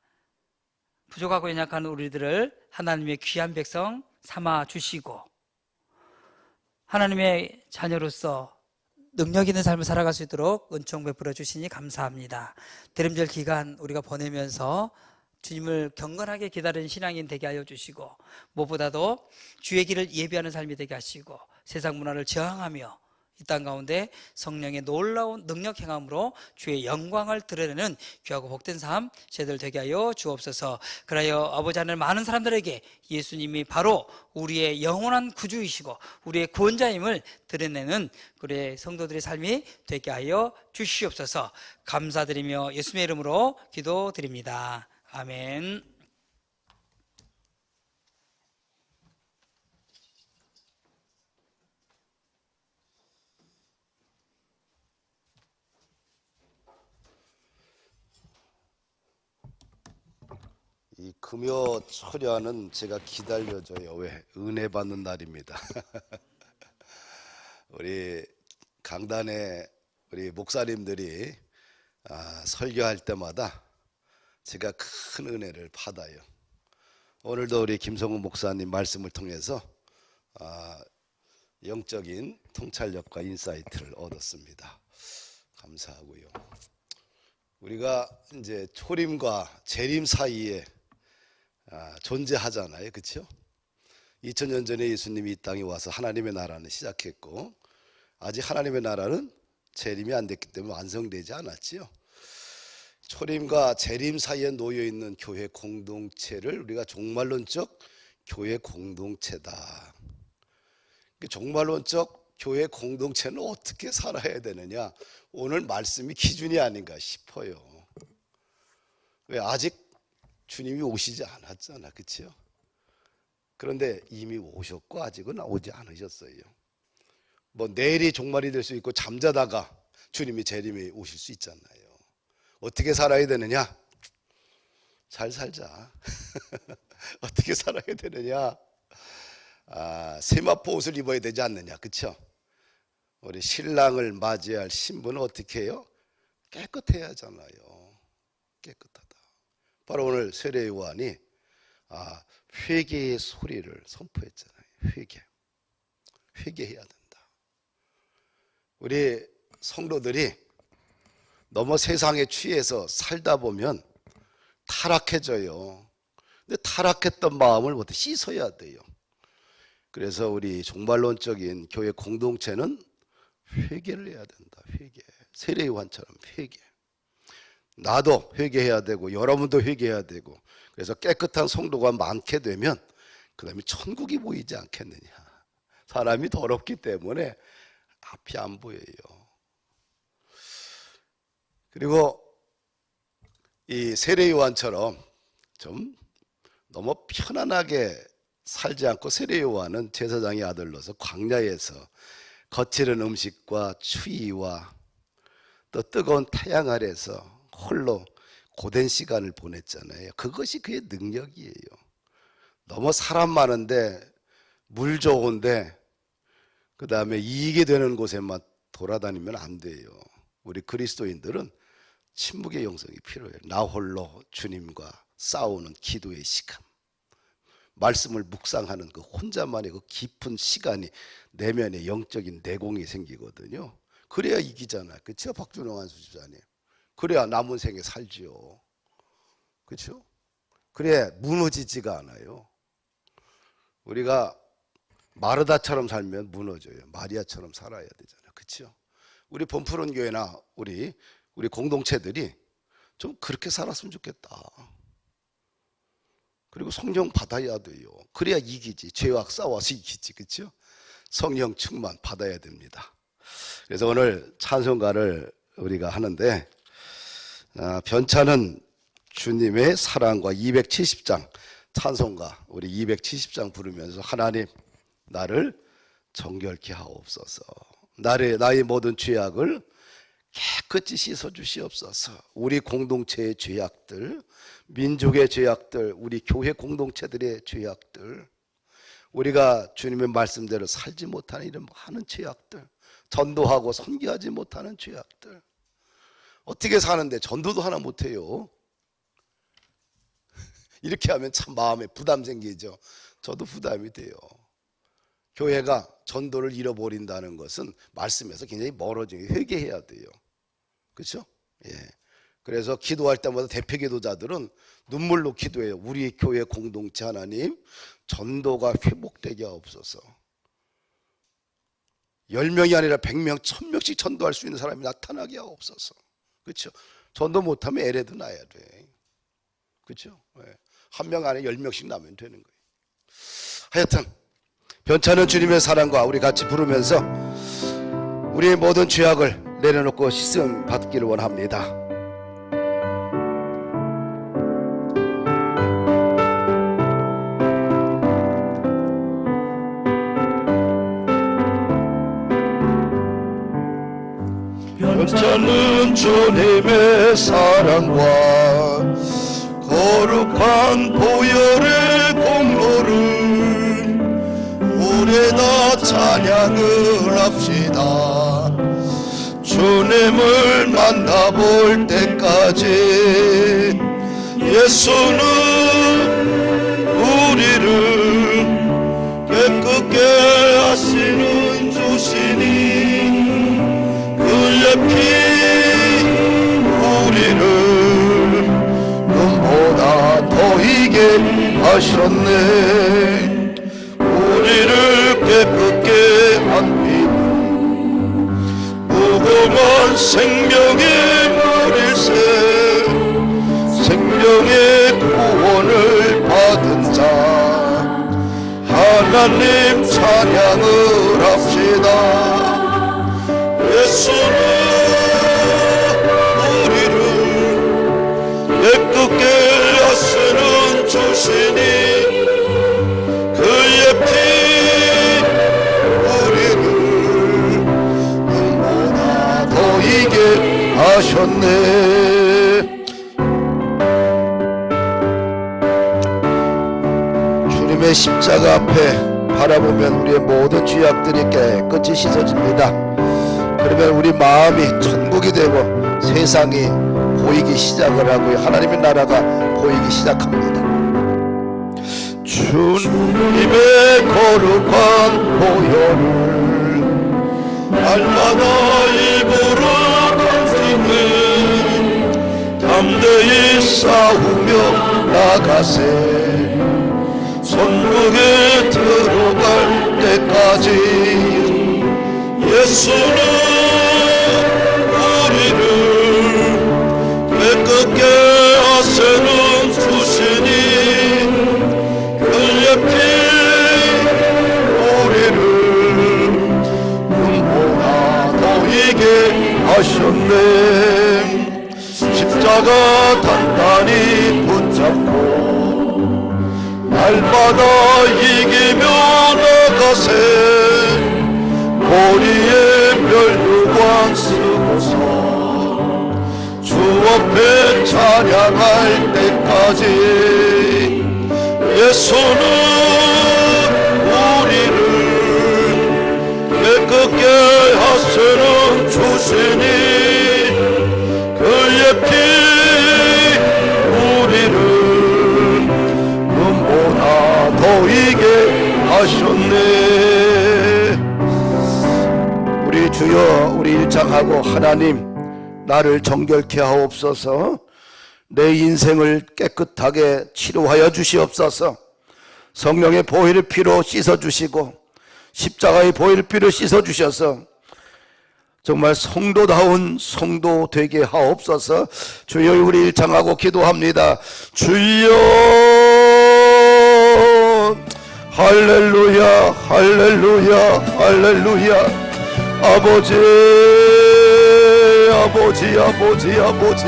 부족하고 연약한 우리들을 하나님의 귀한 백성 삼아 주시고 하나님의 자녀로서 능력 있는 삶을 살아갈 수 있도록 은총 베풀어 주시니 감사합니다. 대림절 기간 우리가 보내면서 주님을 경건하게 기다리는 신앙인 되게 하여 주시고 무엇보다도 주의 길을 예비하는 삶이 되게 하시고 세상 문화를 저항하며 이 땅 가운데 성령의 놀라운 능력 행함으로 주의 영광을 드러내는 귀하고 복된 삶 저희들 되게 하여 주옵소서. 그러하여 아버지 하늘 많은 사람들에게 예수님이 바로 우리의 영원한 구주이시고 우리의 구원자임을 드러내는 우리 성도들의 삶이 되게 하여 주시옵소서. 감사드리며 예수님의 이름으로 기도드립니다. 아멘. 이 금요 철야는 제가 기다려져요. 왜? 은혜 받는 날입니다. 우리 강단에 우리 목사님들이 설교할 때마다 제가 큰 은혜를 받아요. 오늘도 우리 김성훈 목사님 말씀을 통해서 영적인 통찰력과 인사이트를 얻었습니다. 감사하고요. 우리가 이제 초림과 재림 사이에 존재하잖아요. 그렇죠? 2000년 전에 예수님이 이 땅에 와서 하나님의 나라는 시작했고 아직 하나님의 나라는 재림이 안 됐기 때문에 완성되지 않았지요. 초림과 재림 사이에 놓여있는 교회 공동체를 우리가 종말론적 교회 공동체다. 종말론적 교회 공동체는 어떻게 살아야 되느냐, 오늘 말씀이 기준이 아닌가 싶어요. 왜 아직 주님이 오시지 않았잖아, 그렇죠? 그런데 이미 오셨고 아직은 오지 않으셨어요. 뭐 내일이 종말이 될 수 있고 잠자다가 주님이 재림이 오실 수 있잖아요. 어떻게 살아야 되느냐? 잘 살자. 어떻게 살아야 되느냐? 세마포 옷을 입어야 되지 않느냐, 그렇죠? 우리 신랑을 맞이할 신부는 어떻게 해요? 깨끗해야 하잖아요. 깨끗하다. 바로 오늘 세례 요한이 회개의 소리를 선포했잖아요. 회개해야 된다. 우리 성도들이 너무 세상에 취해서 살다 보면 타락해져요. 근데 타락했던 마음을 어떻게 씻어야 돼요. 그래서 우리 종말론적인 교회 공동체는 회개를 해야 된다. 회개. 세례 요한처럼 회개. 나도 회개해야 되고 여러분도 회개해야 되고, 그래서 깨끗한 성도가 많게 되면 그 다음에 천국이 보이지 않겠느냐. 사람이 더럽기 때문에 앞이 안 보여요. 그리고 이 세례 요한처럼 좀 너무 편안하게 살지 않고, 세례 요한은 제사장의 아들로서 광야에서 거칠은 음식과 추위와 또 뜨거운 태양 아래서 홀로 고된 시간을 보냈잖아요. 그것이 그의 능력이에요. 너무 사람 많은데 물 좋은데 그 다음에 이익이 되는 곳에만 돌아다니면 안 돼요. 우리 그리스도인들은 침묵의 영성이 필요해요. 나 홀로 주님과 싸우는 기도의 시간, 말씀을 묵상하는 그 혼자만의 그 깊은 시간이 내면에 영적인 내공이 생기거든요. 그래야 이기잖아, 그렇죠? 박준영 안수집사님, 그래야 남은 생에 살지요, 그렇죠? 그래 무너지지가 않아요. 우리가 마르다처럼 살면 무너져요. 마리아처럼 살아야 되잖아요, 그렇죠? 우리 범푸른 교회나 우리 공동체들이 좀 그렇게 살았으면 좋겠다. 그리고 성령 받아야 돼요. 그래야 이기지. 죄와 싸워서 이기지, 그렇죠? 성령 충만 받아야 됩니다. 그래서 오늘 찬송가를 우리가 하는데, 변찮은 주님의 사랑과 270장 찬송가, 우리 270장 부르면서 하나님 나를 정결케 하옵소서, 나의 모든 죄악을 깨끗이 씻어 주시옵소서. 우리 공동체의 죄악들, 민족의 죄악들, 우리 교회 공동체들의 죄악들, 우리가 주님의 말씀대로 살지 못하는 이런 많은 죄악들, 전도하고 선교하지 못하는 죄악들, 어떻게 사는데 전도도 하나 못해요. 이렇게 하면 참 마음에 부담 생기죠. 저도 부담이 돼요. 교회가 전도를 잃어버린다는 것은 말씀에서 굉장히 멀어지게 회개해야 돼요, 그렇죠? 예. 그래서 기도할 때마다 대표 기도자들은 눈물로 기도해요. 우리 교회 공동체 하나님 전도가 회복되게 하옵소서. 10명이 아니라 100명, 1000명씩 전도할 수 있는 사람이 나타나게 하옵소서. 그렇죠? 전도 못하면 애래도 나야 돼. 그렇죠? 예. 한 명 안에 10명씩 나면 되는 거예요. 하여튼 변찮은 주님의 사랑과 우리 같이 부르면서 우리의 모든 죄악을 내려놓고 씻음 받기를 원합니다. 변찮은 주님의 사랑과 거룩한 보혈의 공로를 우리 다 찬양을 합시다. 주님을 만나볼 때까지 예수는 우리를 깨끗게 하시는 주시니 그의 피 우리를 눈보다 더이게 하셨네. 우리를 깨끗게 한 피 무궁한 생명의 머리새 생명의 구원을 받은 자 하나님 찬양을 합시다. 예수는 우리를 깨끗게 십자가 앞에 바라보면 우리의 모든 죄악들이 깨끗이 씻어집니다. 그러면 우리 마음이 천국이 되고 세상이 보이기 시작을 하고 하나님의 나라가 보이기 시작합니다. 주님의 거룩한 보혈을 날마다 입으로 던지는 담대히 싸우며 나가세. 천국에 들어갈 때까지 예수는 우리를 깨끗게 하시는 주시니 그의 피 우리를 눈보다 보이게 하셨네. 십자가 단단히 붙잡고 날마다 이기며 나가세. 머리에 멸류관 쓰고서 주 앞에 찬양할 때까지 예수는 우리를 깨끗게 하시는 주시니 그의 피 우리를 눈보다 더이게 하셨네. 우리 주여, 우리 일장하고 하나님, 나를 정결케 하옵소서. 내 인생을 깨끗하게 치료하여 주시옵소서. 성령의 보혈의 피로 씻어주시고 십자가의 보혈의 피로 씻어주셔서 정말 성도다운 성도 되게 하옵소서. 주여, 우리 일창하고 기도합니다. 주여, 할렐루야, 할렐루야, 할렐루야. 아버지, 아버지, 아버지, 아버지.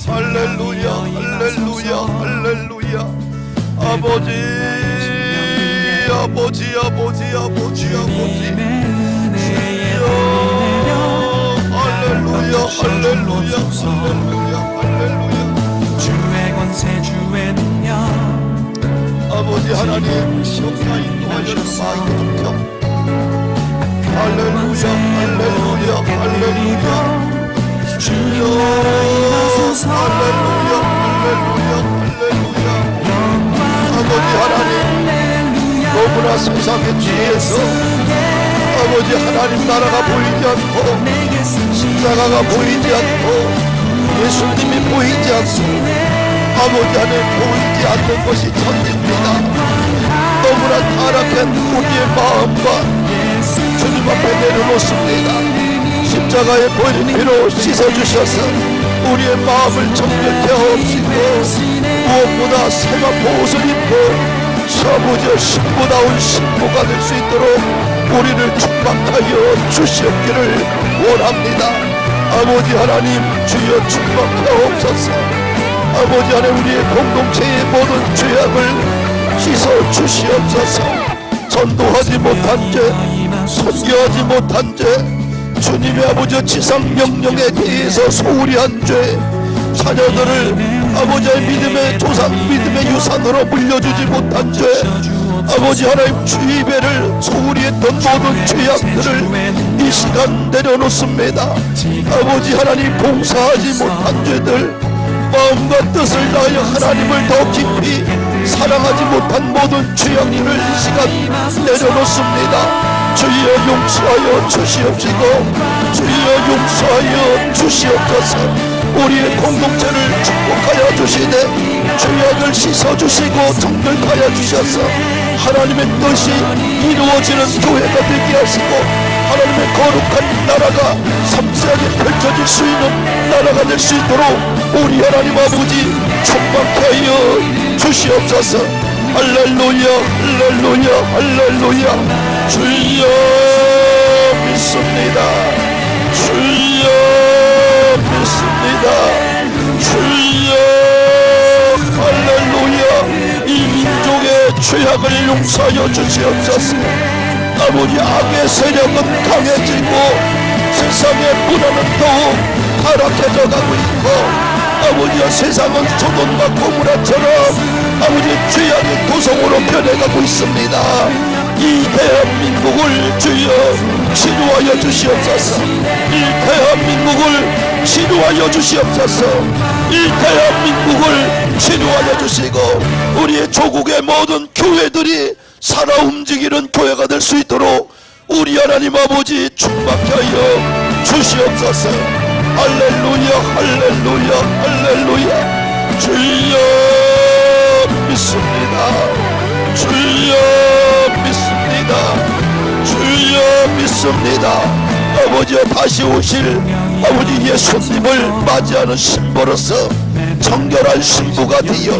할렐루야, 할렐루야, 할렐루야. 아버지, 아버지, 아버지, 아버지, 아버지. 할렐루야, 할렐루야, 할렐루야, 할렐루야. 주의 권세 주의 능력 아버지 하나님, 역사 인도하셔서 마귀 덮여. 할렐루야, 할렐루야, 할렐루야. 주여, 할렐루야, 할렐루야, 할렐루야. 아버지 하나님, 너무나 세상의 죄에서 아버지 하나님 나라가 보이지 않고 십자가가 보이지 않고 예수님이 보이지 않고 아버지 안에 보이지 않는 것이 천지입니다. 너무나 타락한 우리의 마음과 주님 앞에 내려놓습니다. 십자가의 보혈 피로 씻어주셔서 우리의 마음을 정결케 하옵시고 무엇보다 세마포 옷을 입고 아버지의 신부다운 신부가 될 수 있도록 우리를 축복하여 주시옵기를 원합니다. 아버지 하나님, 주여 축복하옵소서. 아버지 안에 우리의 공동체의 모든 죄악을 씻어 주시옵소서. 전도하지 못한 죄, 선교하지 못한 죄, 주님의 아버지 지상 명령에 대해서 소홀히 한 죄, 자녀들을 아버지의 믿음의 조상 믿음의 유산으로 물려주지 못한 죄, 아버지 하나님 주의배를 소홀히 했던 모든 죄악들을 이 시간 내려놓습니다. 아버지 하나님 봉사하지 못한 죄들, 마음과 뜻을 다하여 하나님을 더 깊이 사랑하지 못한 모든 죄악들을 이 시간 내려놓습니다. 주여 용서하여 주시옵시고 주여 용서하여 주시옵소서. 우리의 공동체를 축복하여 주시되 죄악을 씻어주시고 정결하여 주셔서 하나님의 뜻이 이루어지는 교회가 되게 하시고 하나님의 거룩한 나라가 섬세하게 펼쳐질 수 있는 나라가 될 수 있도록 우리 하나님 아버지 축복하게 하여 주시옵소서. 할렐루야, 할렐루야, 할렐루야. 주여 믿습니다. 주여 믿습니다. 주여 할렐루야. 이 민족의 죄악을 용서하여 주시옵소서. 아버지 악의 세력은 강해지고 세상의 문화는 더욱 타락해져 가고 있고 아버지야, 세상은 소돔과 고모라처럼 아버지 죄악의 도성으로 변해가고 있습니다. 이 대한민국을 주여 치료하여 주시옵소서. 이 대한민국을 치료하여 주시옵소서. 이 대한민국을 치료하여 주시고 우리의 조국의 모든 교회들이 살아 움직이는 교회가 될 수 있도록 우리 하나님 아버지 충만케 하여 주시옵소서. 할렐루야, 할렐루야, 할렐루야. 주여 믿습니다. 주여 믿습니다. 주여 믿습니다. 아버지여, 다시 오실 아버지 예수님을 맞이하는 신부로서 정결한 신부가 되어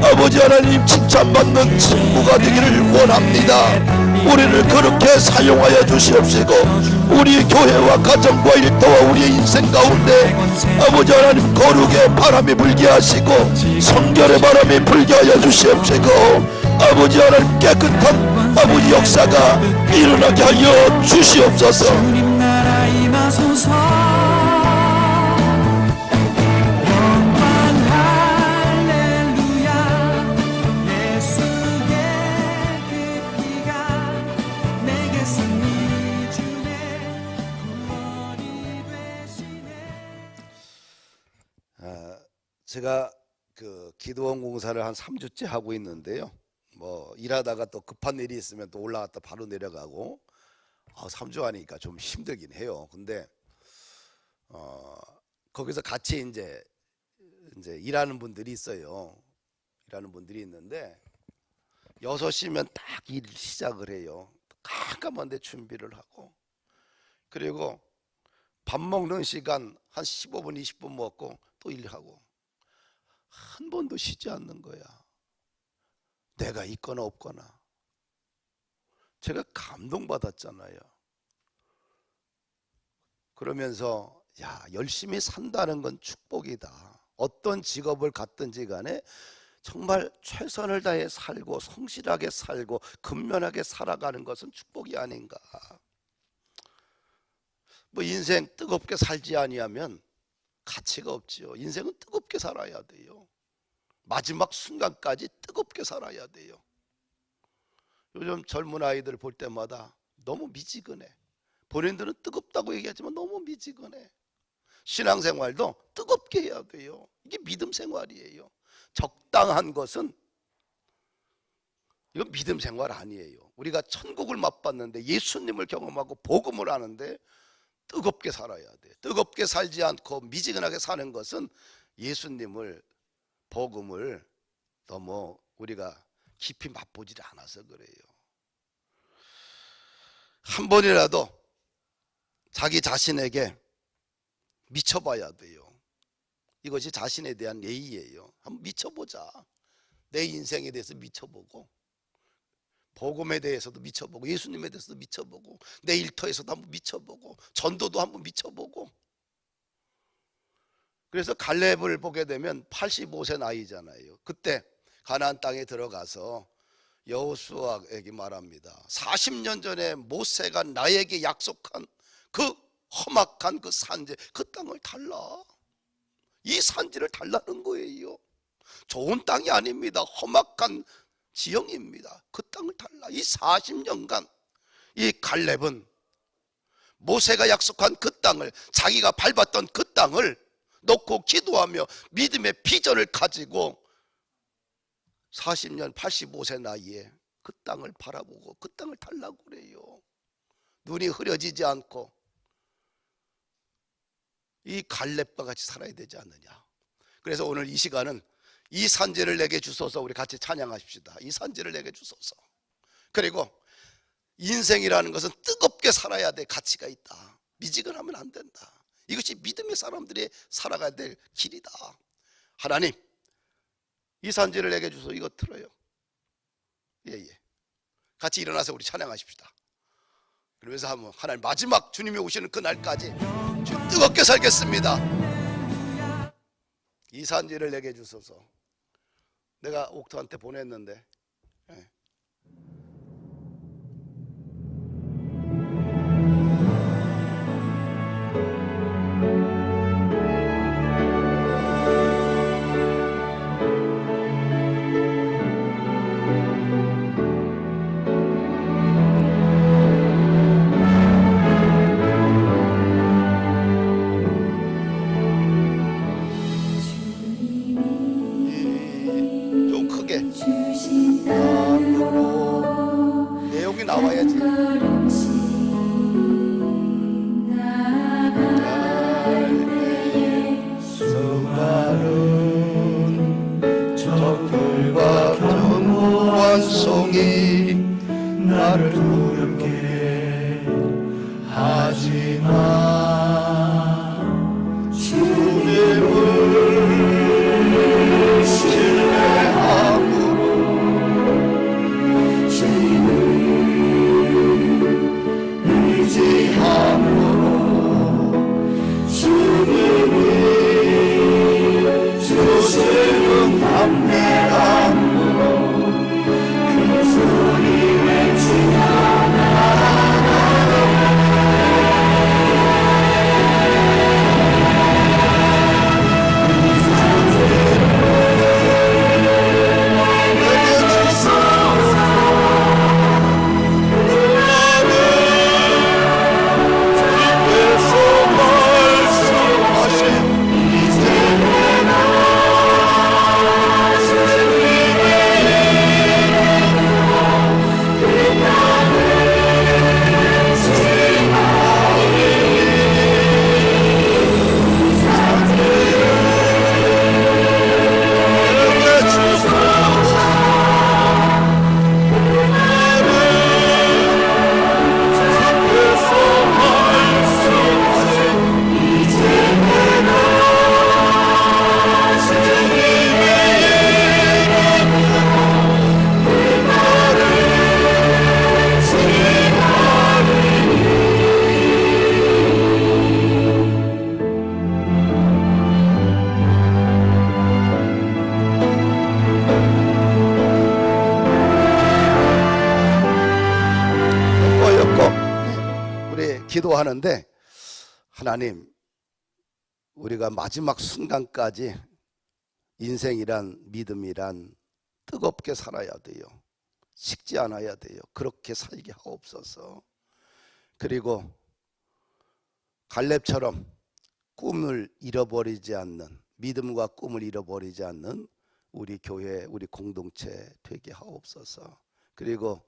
아버지 하나님 칭찬받는 친구가 되기를 원합니다. 우리를 그렇게 사용하여 주시옵시고 우리 교회와 가정과 일터와 우리의 인생 가운데 아버지 하나님 거룩의 바람이 불게 하시고 성결의 바람이 불게 하여 주시옵시고 아버지 하나님 깨끗한 아버지 역사가 일어나게 하여 주시옵소서. 주님 나라 임하소서. 영광 할렐루야. 예수의 그 피가 내게 승리 주네. 구원이 되시네. 제가 그 기도원 공사를 한 3주째 하고 있는데요. 뭐 일하다가 또 급한 일이 있으면 또 올라갔다 바로 내려가고 3주 하니까 좀 힘들긴 해요. 근데 거기서 같이 이제 일하는 분들이 있어요. 일하는 분들이 있는데 6시면 딱 일 시작을 해요. 깜깜한데 준비를 하고, 그리고 밥 먹는 시간 한 15분 20분 먹고 또 일하고, 한 번도 쉬지 않는 거야. 내가 있거나 없거나. 제가 감동받았잖아요. 그러면서 야, 열심히 산다는 건 축복이다. 어떤 직업을 갖든지 간에 정말 최선을 다해 살고 성실하게 살고 근면하게 살아가는 것은 축복이 아닌가. 뭐 인생 뜨겁게 살지 아니하면 가치가 없지요. 인생은 뜨겁게 살아야 돼요. 마지막 순간까지 뜨겁게 살아야 돼요. 요즘 젊은 아이들 볼 때마다 너무 미지근해. 본인들은 뜨겁다고 얘기하지만 너무 미지근해. 신앙생활도 뜨겁게 해야 돼요. 이게 믿음 생활이에요. 적당한 것은 이건 믿음 생활 아니에요. 우리가 천국을 맛봤는데 예수님을 경험하고 복음을 하는데 뜨겁게 살아야 돼. 뜨겁게 살지 않고 미지근하게 사는 것은 예수님을, 복음을 너무 우리가 깊이 맛보지 않아서 그래요. 한 번이라도 자기 자신에게 미쳐봐야 돼요. 이것이 자신에 대한 예의예요. 한번 미쳐보자. 내 인생에 대해서 미쳐보고, 복음에 대해서도 미쳐보고, 예수님에 대해서도 미쳐보고, 내 일터에서도 한번 미쳐보고, 전도도 한번 미쳐보고. 그래서 갈렙을 보게 되면 85세 나이잖아요. 그때 가나안 땅에 들어가서 여호수아에게 말합니다. 40년 전에 모세가 나에게 약속한 그 험악한 그 산지, 그 땅을 달라. 이 산지를 달라는 거예요. 좋은 땅이 아닙니다. 험악한 지형입니다. 그 땅을 달라. 이 40년간 이 갈렙은 모세가 약속한 그 땅을, 자기가 밟았던 그 땅을 놓고 기도하며 믿음의 비전을 가지고 40년 85세 나이에 그 땅을 바라보고 그 땅을 달라고 그래요. 눈이 흐려지지 않고 이 갈렙과 같이 살아야 되지 않느냐. 그래서 오늘 이 시간은 이 산지를 내게 주소서, 우리 같이 찬양하십시다. 이 산지를 내게 주소서. 그리고 인생이라는 것은 뜨겁게 살아야 될 가치가 있다. 미지근하면 안 된다. 이것이 믿음의 사람들이 살아가야 될 길이다. 하나님, 이 산지를 내게 주소서. 이거 들어요. 예. 같이 일어나서 우리 찬양하십시다. 그러면서 한번 하나님, 마지막 주님이 오시는 그날까지 뜨겁게 살겠습니다. 이 산지를 내게 주소서. 내가 옥토한테 보냈는데 함께 내용이 나와야지. 수많은 적들과 견고한 송이 나를 두렵게 하지만 주님을 신뢰함으로 의지함으로 주님이 주시는 담대함으로 그 소리 외치며 기도하는데, 하나님, 우리가 마지막 순간까지 인생이란, 믿음이란 뜨겁게 살아야 돼요. 식지 않아야 돼요. 그렇게 살게 하옵소서. 그리고 갈렙처럼 꿈을 잃어버리지 않는, 믿음과 꿈을 잃어버리지 않는 우리 교회, 우리 공동체 되게 하옵소서. 그리고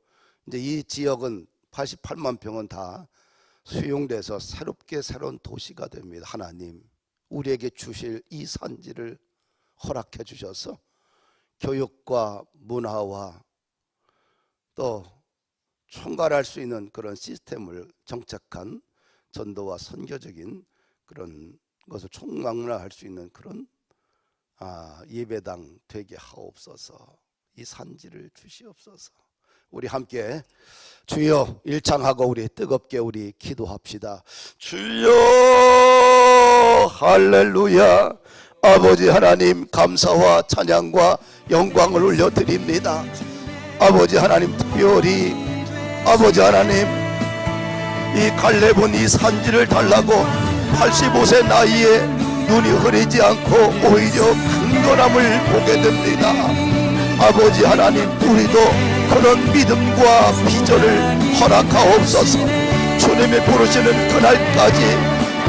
이제 이 지역은 88만 평은 다 수용돼서 새롭게 새로운 도시가 됩니다. 하나님, 우리에게 주실 이 산지를 허락해 주셔서 교육과 문화와 또 총괄할 수 있는 그런 시스템을 정착한 전도와 선교적인 그런 것을 총망라할 수 있는 그런 예배당 되게 하옵소서. 이 산지를 주시옵소서. 우리 함께 주여 일창하고 우리 뜨겁게 우리 기도합시다. 주여 할렐루야. 아버지 하나님, 감사와 찬양과 영광을 올려드립니다. 아버지 하나님, 특별히 아버지 하나님, 이 갈렙은 이 산지를 달라고 85세 나이에 눈이 흐리지 않고 오히려 강건함을 보게 됩니다. 아버지 하나님, 우리도 그런 믿음과 비전을 허락하옵소서. 주님이 부르시는 그날까지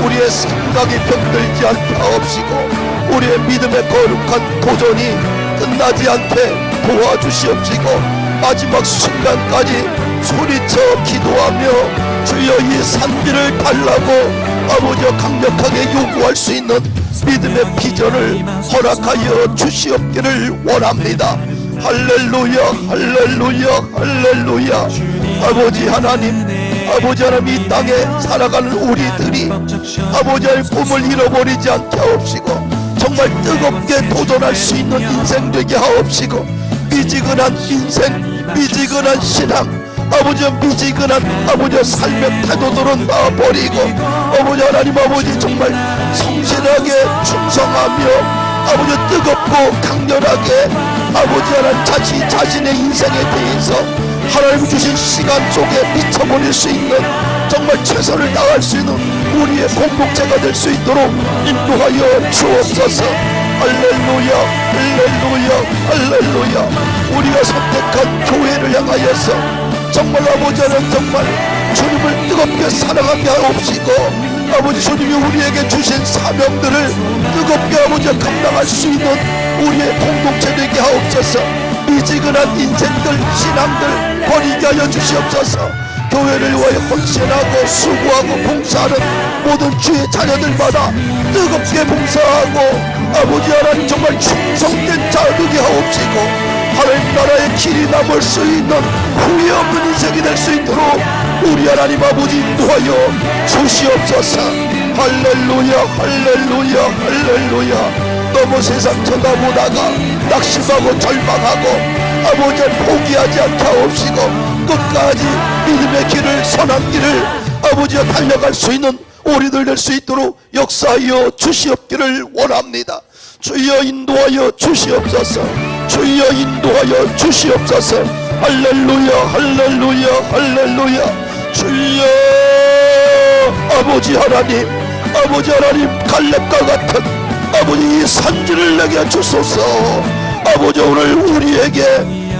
우리의 생각이 병들지 않게 하옵시고, 우리의 믿음의 거룩한 도전이 끝나지 않게 도와주시옵시고, 마지막 순간까지 소리쳐 기도하며 주여 이 산지를 달라고 아버지와 강력하게 요구할 수 있는 믿음의 비전을 허락하여 주시옵기를 원합니다. 할렐루야, 할렐루야, 할렐루야. 아버지 하나님, 아버지 하나님, 이 땅에 살아가는 우리들이 아버지 하나님 꿈을 잃어버리지 않게 하옵시고, 정말 뜨겁게 도전할 수 있는 인생 되게 하옵시고, 미지근한 인생, 미지근한 신앙, 아버지 미지근한 아버지 삶의 태도들은 다 버리고, 아버지 하나님, 아버지 정말 성실하게 충성하며 아버지 뜨겁고 강렬하게 아버지 하나님 자신의 인생에 대해서 하나님 주신 시간 속에 미쳐버릴 수 있는, 정말 최선을 다할 수 있는 우리의 공동체가 될 수 있도록 인도하여 주옵소서. 할렐루야, 할렐루야, 할렐루야. 우리가 선택한 교회를 향하여서 정말 아버지 하나님, 정말 주님을 뜨겁게 사랑하게 하옵시고, 아버지 주님이 우리에게 주신 사명들을 뜨겁게 아버지 감당할 수 있는 우리의 공동체 되게 하옵소서. 미지근한 인생들 신앙들 버리게 하여 주시옵소서. 교회를 위하여 헌신하고 수고하고 봉사하는 모든 주의 자녀들마다 뜨겁게 봉사하고 아버지 하나님 정말 충성된 자 되게 하옵시고 하나님 나라의 길이 남을 수 있는 후회 없는 인생이 될 수 있도록 우리 하나님 아버지 인도하여 주시옵소서. 할렐루야 할렐루야 할렐루야. 너무 세상 쳐다보다가 낙심하고 절망하고 아버지 포기하지 않게 하옵시고 끝까지 믿음의 길을 선한 길을 아버지 달려갈 수 있는 우리들 될 수 있도록 역사하여 주시옵기를 원합니다. 주여 인도하여 주시옵소서. 주여 인도하여 주시옵소서. 할렐루야 할렐루야 할렐루야. 주여 아버지 하나님 갈렙과 같은 아버지 이 산지를 내게 주소서. 아버지 오늘 우리에게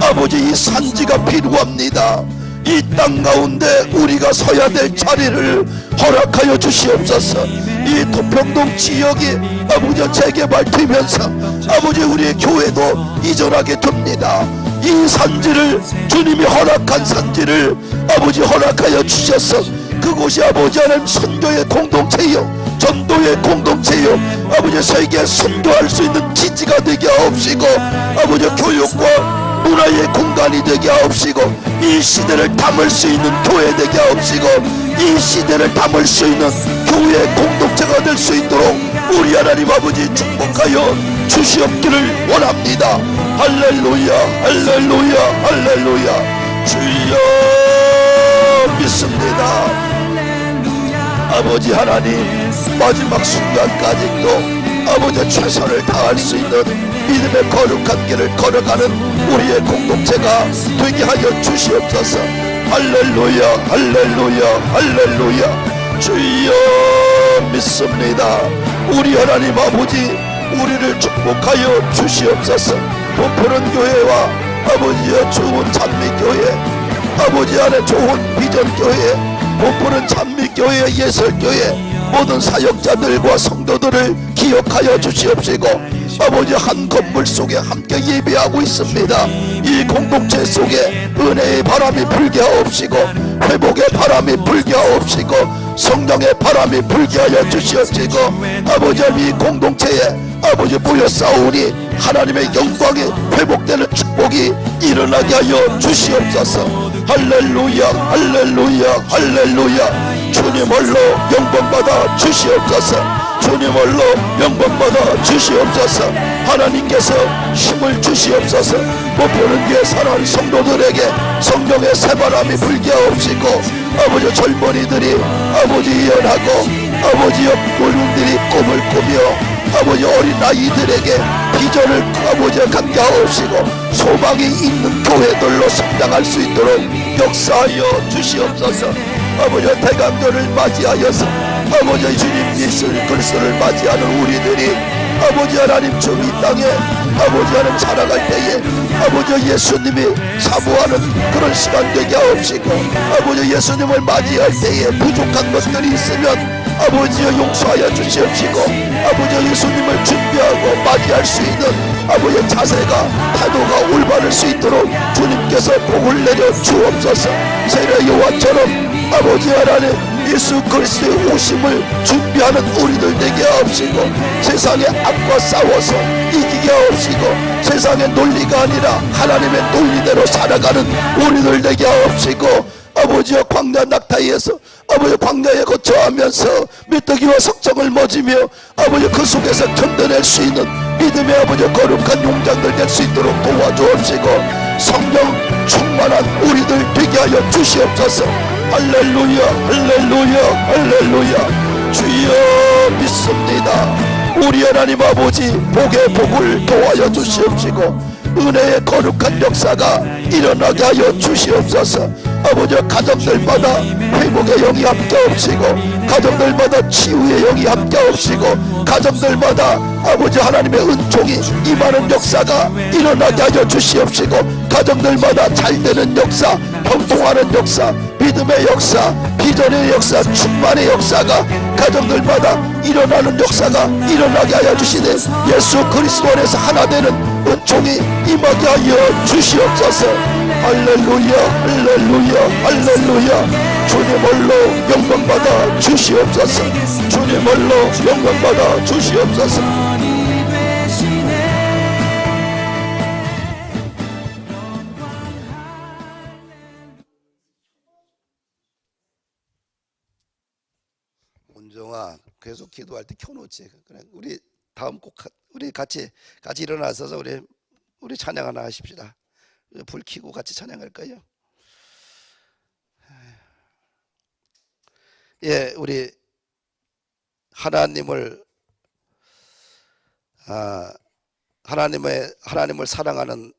아버지 이 산지가 필요합니다. 이 땅 가운데 우리가 서야 될 자리를 허락하여 주시옵소서. 이 도평동 지역이 아버지 재개발되면서 아버지 우리의 교회도 이전하게 됩니다. 이 산지를 주님이 허락한 산지를 아버지 허락하여 주셔서 그곳이 아버지 하나님 선교의 공동체요 전도의 공동체요 아버지 세계에 선교할 수 있는 기지가 되게 하옵시고 아버지 교육과 문화의 공간이 되게 하옵시고 이 시대를 담을 수 있는 교회 되게 하옵시고 이 시대를 담을 수 있는 교회의 공동체가 될 수 있도록 우리 하나님 아버지 축복하여 주시옵기를 원합니다. 할렐루야 할렐루야 할렐루야. 주여 믿습니다. 아버지 하나님 마지막 순간까지도 아버지 최선을 다할 수 있는 믿음의 거룩한 길을 걸어가는 우리의 공동체가 되게 하여 주시옵소서. 할렐루야 할렐루야 할렐루야. 주여 믿습니다. 우리 하나님 아버지 우리를 축복하여 주시옵소서. 부푸른 교회와 아버지의 좋은 찬미교회 아버지 안에 좋은 비전교회 부푸른 찬미교회 예설교회 모든 사역자들과 성도들을 기억하여 주시옵시고 아버지 한 건물 속에 함께 예배하고 있습니다. 이 공동체 속에 은혜의 바람이 불게 하옵시고 회복의 바람이 불게 하옵시고 성령의 바람이 불게 하여 주시옵시고 아버지 이 공동체에 아버지 모여 싸우니 하나님의 영광이 회복되는 축복이 일어나게 하여 주시옵소서. 할렐루야 할렐루야 할렐루야. 주님 홀로 영광받아 주시옵소서. 주님 홀로 영광받아 주시옵소서. 하나님께서 힘을 주시옵소서. 못 보는 게 사랑하는 성도들에게 성령의 새바람이 불게 하옵시고 아버지 젊은이들이 아버지 예언하고 아버지 어른들이 꿈을 꾸며 아버지 어린 아이들에게 비전을 아버지 갖게 하옵시고 소망이 있는 교회들로 성장할 수 있도록 역사하여 주시옵소서. 아버지 대강절을 맞이하여서 아버지 주님 예수 그리스도를 맞이하는 우리들이 아버지 하나님 주 이 땅에 아버지 하나님 살아갈 때에 아버지 예수님이 사모하는 그런 시간 되게 하옵시고 아버지 예수님을 맞이할 때에 부족한 것들이 있으면 아버지여 용서하여 주시옵시고 아버지 예수님을 준비하고 맞이할 수 있는 아버지의 자세가 태도가 올바를 수 있도록 주님께서 복을 내려 주옵소서. 세례 요한처럼 아버지 하나님 예수 그리스도의 오심을 준비하는 우리들 되게 하옵시고 세상의 악과 싸워서 이기게 하옵시고 세상의 논리가 아니라 하나님의 논리대로 살아가는 우리들 되게 하옵시고 아버지여 광야 낙타에서 아버지 광야에 거처하면서 메뚜기와 석정을 먹으며 아버지 그 속에서 견뎌낼 수 있는 믿음의 아버지 거룩한 용장들 될 수 있도록 도와주옵시고 성령 충만한 우리들 되게 하여 주시옵소서. 할렐루야 할렐루야 할렐루야. 주여 믿습니다. 우리 하나님 아버지 복의 복을 도와여 주시옵시고 은혜의 거룩한 역사가 일어나게 하여 주시옵소서. 아버지 가정들마다 회복의 영이 함께 없시고 가정들마다 치유의 영이 함께 없시고 가정들마다 아버지 하나님의 은총이 임하는 역사가 일어나게 하여 주시옵시고 가정들마다 잘되는 역사 형통하는 역사 믿음의 역사 비전의 역사 충만의 역사가 가정들마다 일어나는 역사가 일어나게 하여 주시되 예수 그리스도 안에서 하나 되는 은총이 임하게 하여 주시옵소서. 할렐루야 할렐루야 할렐루야. 주님 홀로 영광받아 주시옵소서. 주님 홀로 영광받아 주시옵소서. 영원히 되시네. 문정아, 계속 기도할 때 켜놓지. 그래, 우리 다음 곡 우리 같이 일어나서서 우리 찬양 하나 하십시다. 불 켜고 같이 찬양할까요? 예, 우리 하나님을 하나님을 사랑하는,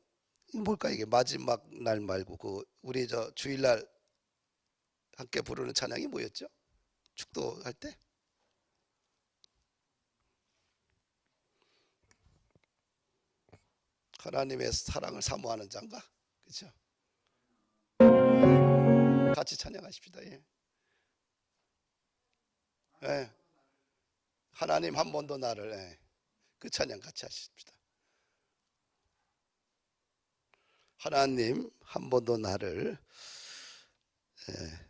뭘까 이게, 마지막 날 말고 우리 저 주일날 함께 부르는 찬양이 뭐였죠? 축도할 때? 하나님의 사랑을 사모하는 자인가? 그렇죠? 같이 찬양하십시다. 예. 예. 하나님 한 번도 나를, 예. 그 찬양 같이 하십시다. 하나님 한 번도 나를, 예.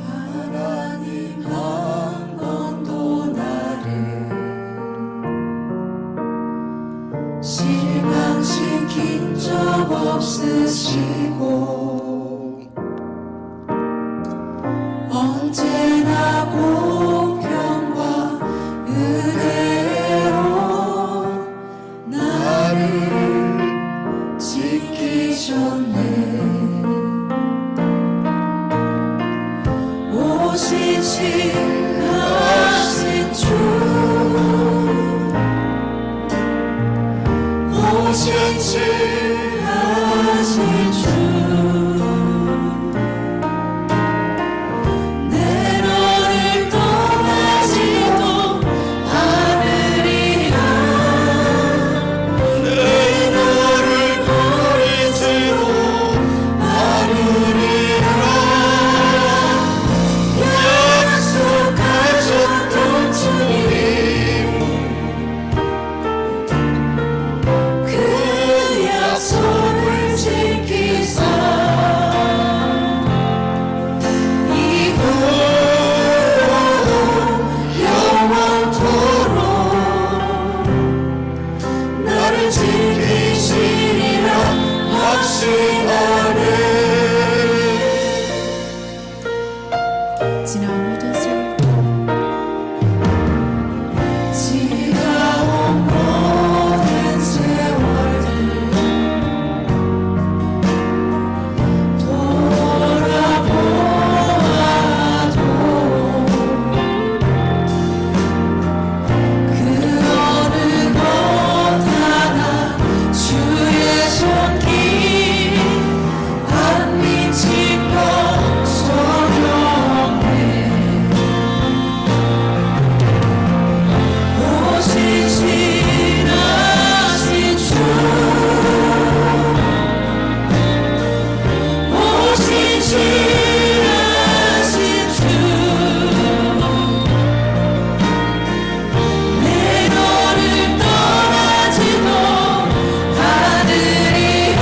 하나님 한 번도 나를 실망시킨 적 없으시고 언제나 공평과 은혜로 나를 지키셨네. 오신 신하신 주, 오신 신하신 주, 내 너를 떠나지도 않으리라. 내 너를 버리지도 않으리라. 약속하셨던 주님, 그 약속을 지키사 이후로 영원토록 나를 지키시리라 확신하네. 지나온 모든 세월들 돌아보아도 그 어느 것 하나 주의 손길 안 미칠 것 소용해. 오신 신하신 주, 오신 신하신 주, 내 너를 떠나지도 않으리라.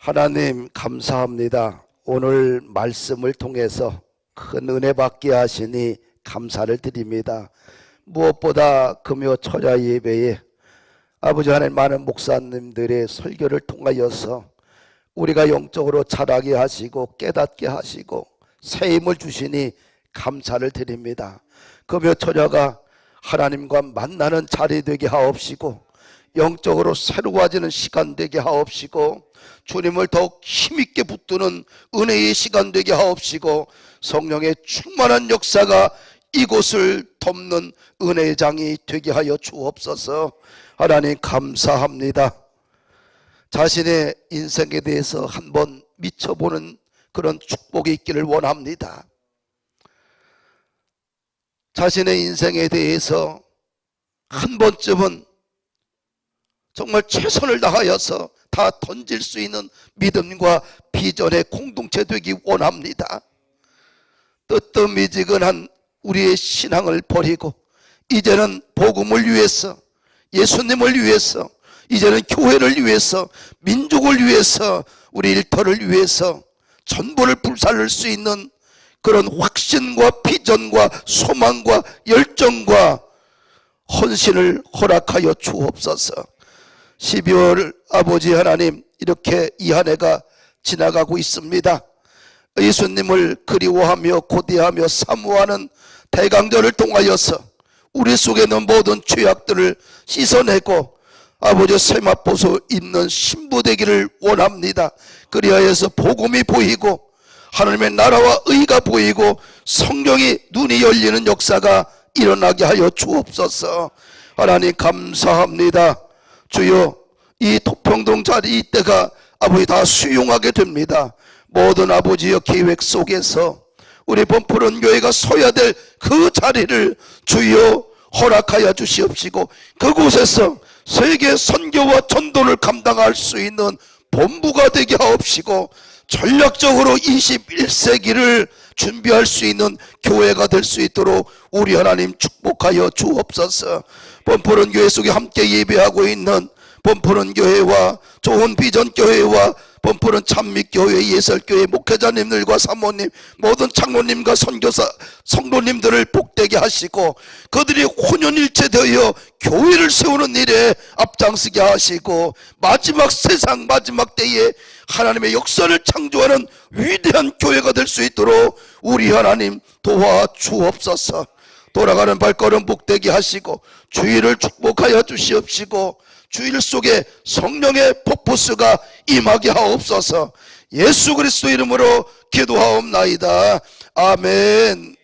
하나님 감사합니다. 오늘 말씀을 통해서 큰 은혜 받게 하시니 감사를 드립니다. 무엇보다 금요 철야 예배에 아버지 하나님 많은 목사님들의 설교를 통하여서 우리가 영적으로 자라게 하시고 깨닫게 하시고 새 힘을 주시니 감사를 드립니다. 금요 철야가 하나님과 만나는 자리 되게 하옵시고 영적으로 새로워지는 시간 되게 하옵시고 주님을 더욱 힘있게 붙드는 은혜의 시간 되게 하옵시고 성령의 충만한 역사가 이곳을 덮는 은혜의 장이 되게 하여 주옵소서. 하나님 감사합니다. 자신의 인생에 대해서 한번 미쳐보는 그런 축복이 있기를 원합니다. 자신의 인생에 대해서 한 번쯤은 정말 최선을 다하여서 다 던질 수 있는 믿음과 비전의 공동체 되기 원합니다. 뜨뜻미지근한 우리의 신앙을 버리고 이제는 복음을 위해서, 예수님을 위해서, 이제는 교회를 위해서, 민족을 위해서, 우리 일터를 위해서 전부를 불살릴 수 있는 그런 확신과 비전과 소망과 열정과 헌신을 허락하여 주옵소서. 12월 아버지 하나님, 이렇게 이 한 해가 지나가고 있습니다. 예수님을 그리워하며 고대하며 사모하는 대강절을 통하여서 우리 속에 있는 모든 죄악들을 씻어내고 아버지 세마포소 입는 신부 되기를 원합니다. 그리하여서 복음이 보이고 하나님의 나라와 의가 보이고 성령이 눈이 열리는 역사가 일어나게 하여 주옵소서. 하나님 감사합니다. 주여, 이 토평동 자리 이때가 아버지 다 수용하게 됩니다. 모든 아버지의 계획 속에서 우리 범푸른 교회가 서야 될 그 자리를 주여 허락하여 주시옵시고 그곳에서 세계 선교와 전도를 감당할 수 있는 본부가 되게 하옵시고 전략적으로 21세기를 준비할 수 있는 교회가 될 수 있도록 우리 하나님 축복하여 주옵소서. 범푸른 교회 속에 함께 예배하고 있는 범푸른 교회와 좋은 비전 교회와 범푸른 찬미교회 예설교회 목회자님들과 사모님 모든 장로님과 선교사 성도님들을 복되게 하시고 그들이 혼연일체 되어 교회를 세우는 일에 앞장서게 하시고 마지막 세상 마지막 때에 하나님의 역사를 창조하는 위대한 교회가 될 수 있도록 우리 하나님 도와주옵소서. 돌아가는 발걸음 복되게 하시고 주의를 축복하여 주시옵시고 주일 속에 성령의 폭포수가 임하게 하옵소서. 예수 그리스도 이름으로 기도하옵나이다. 아멘.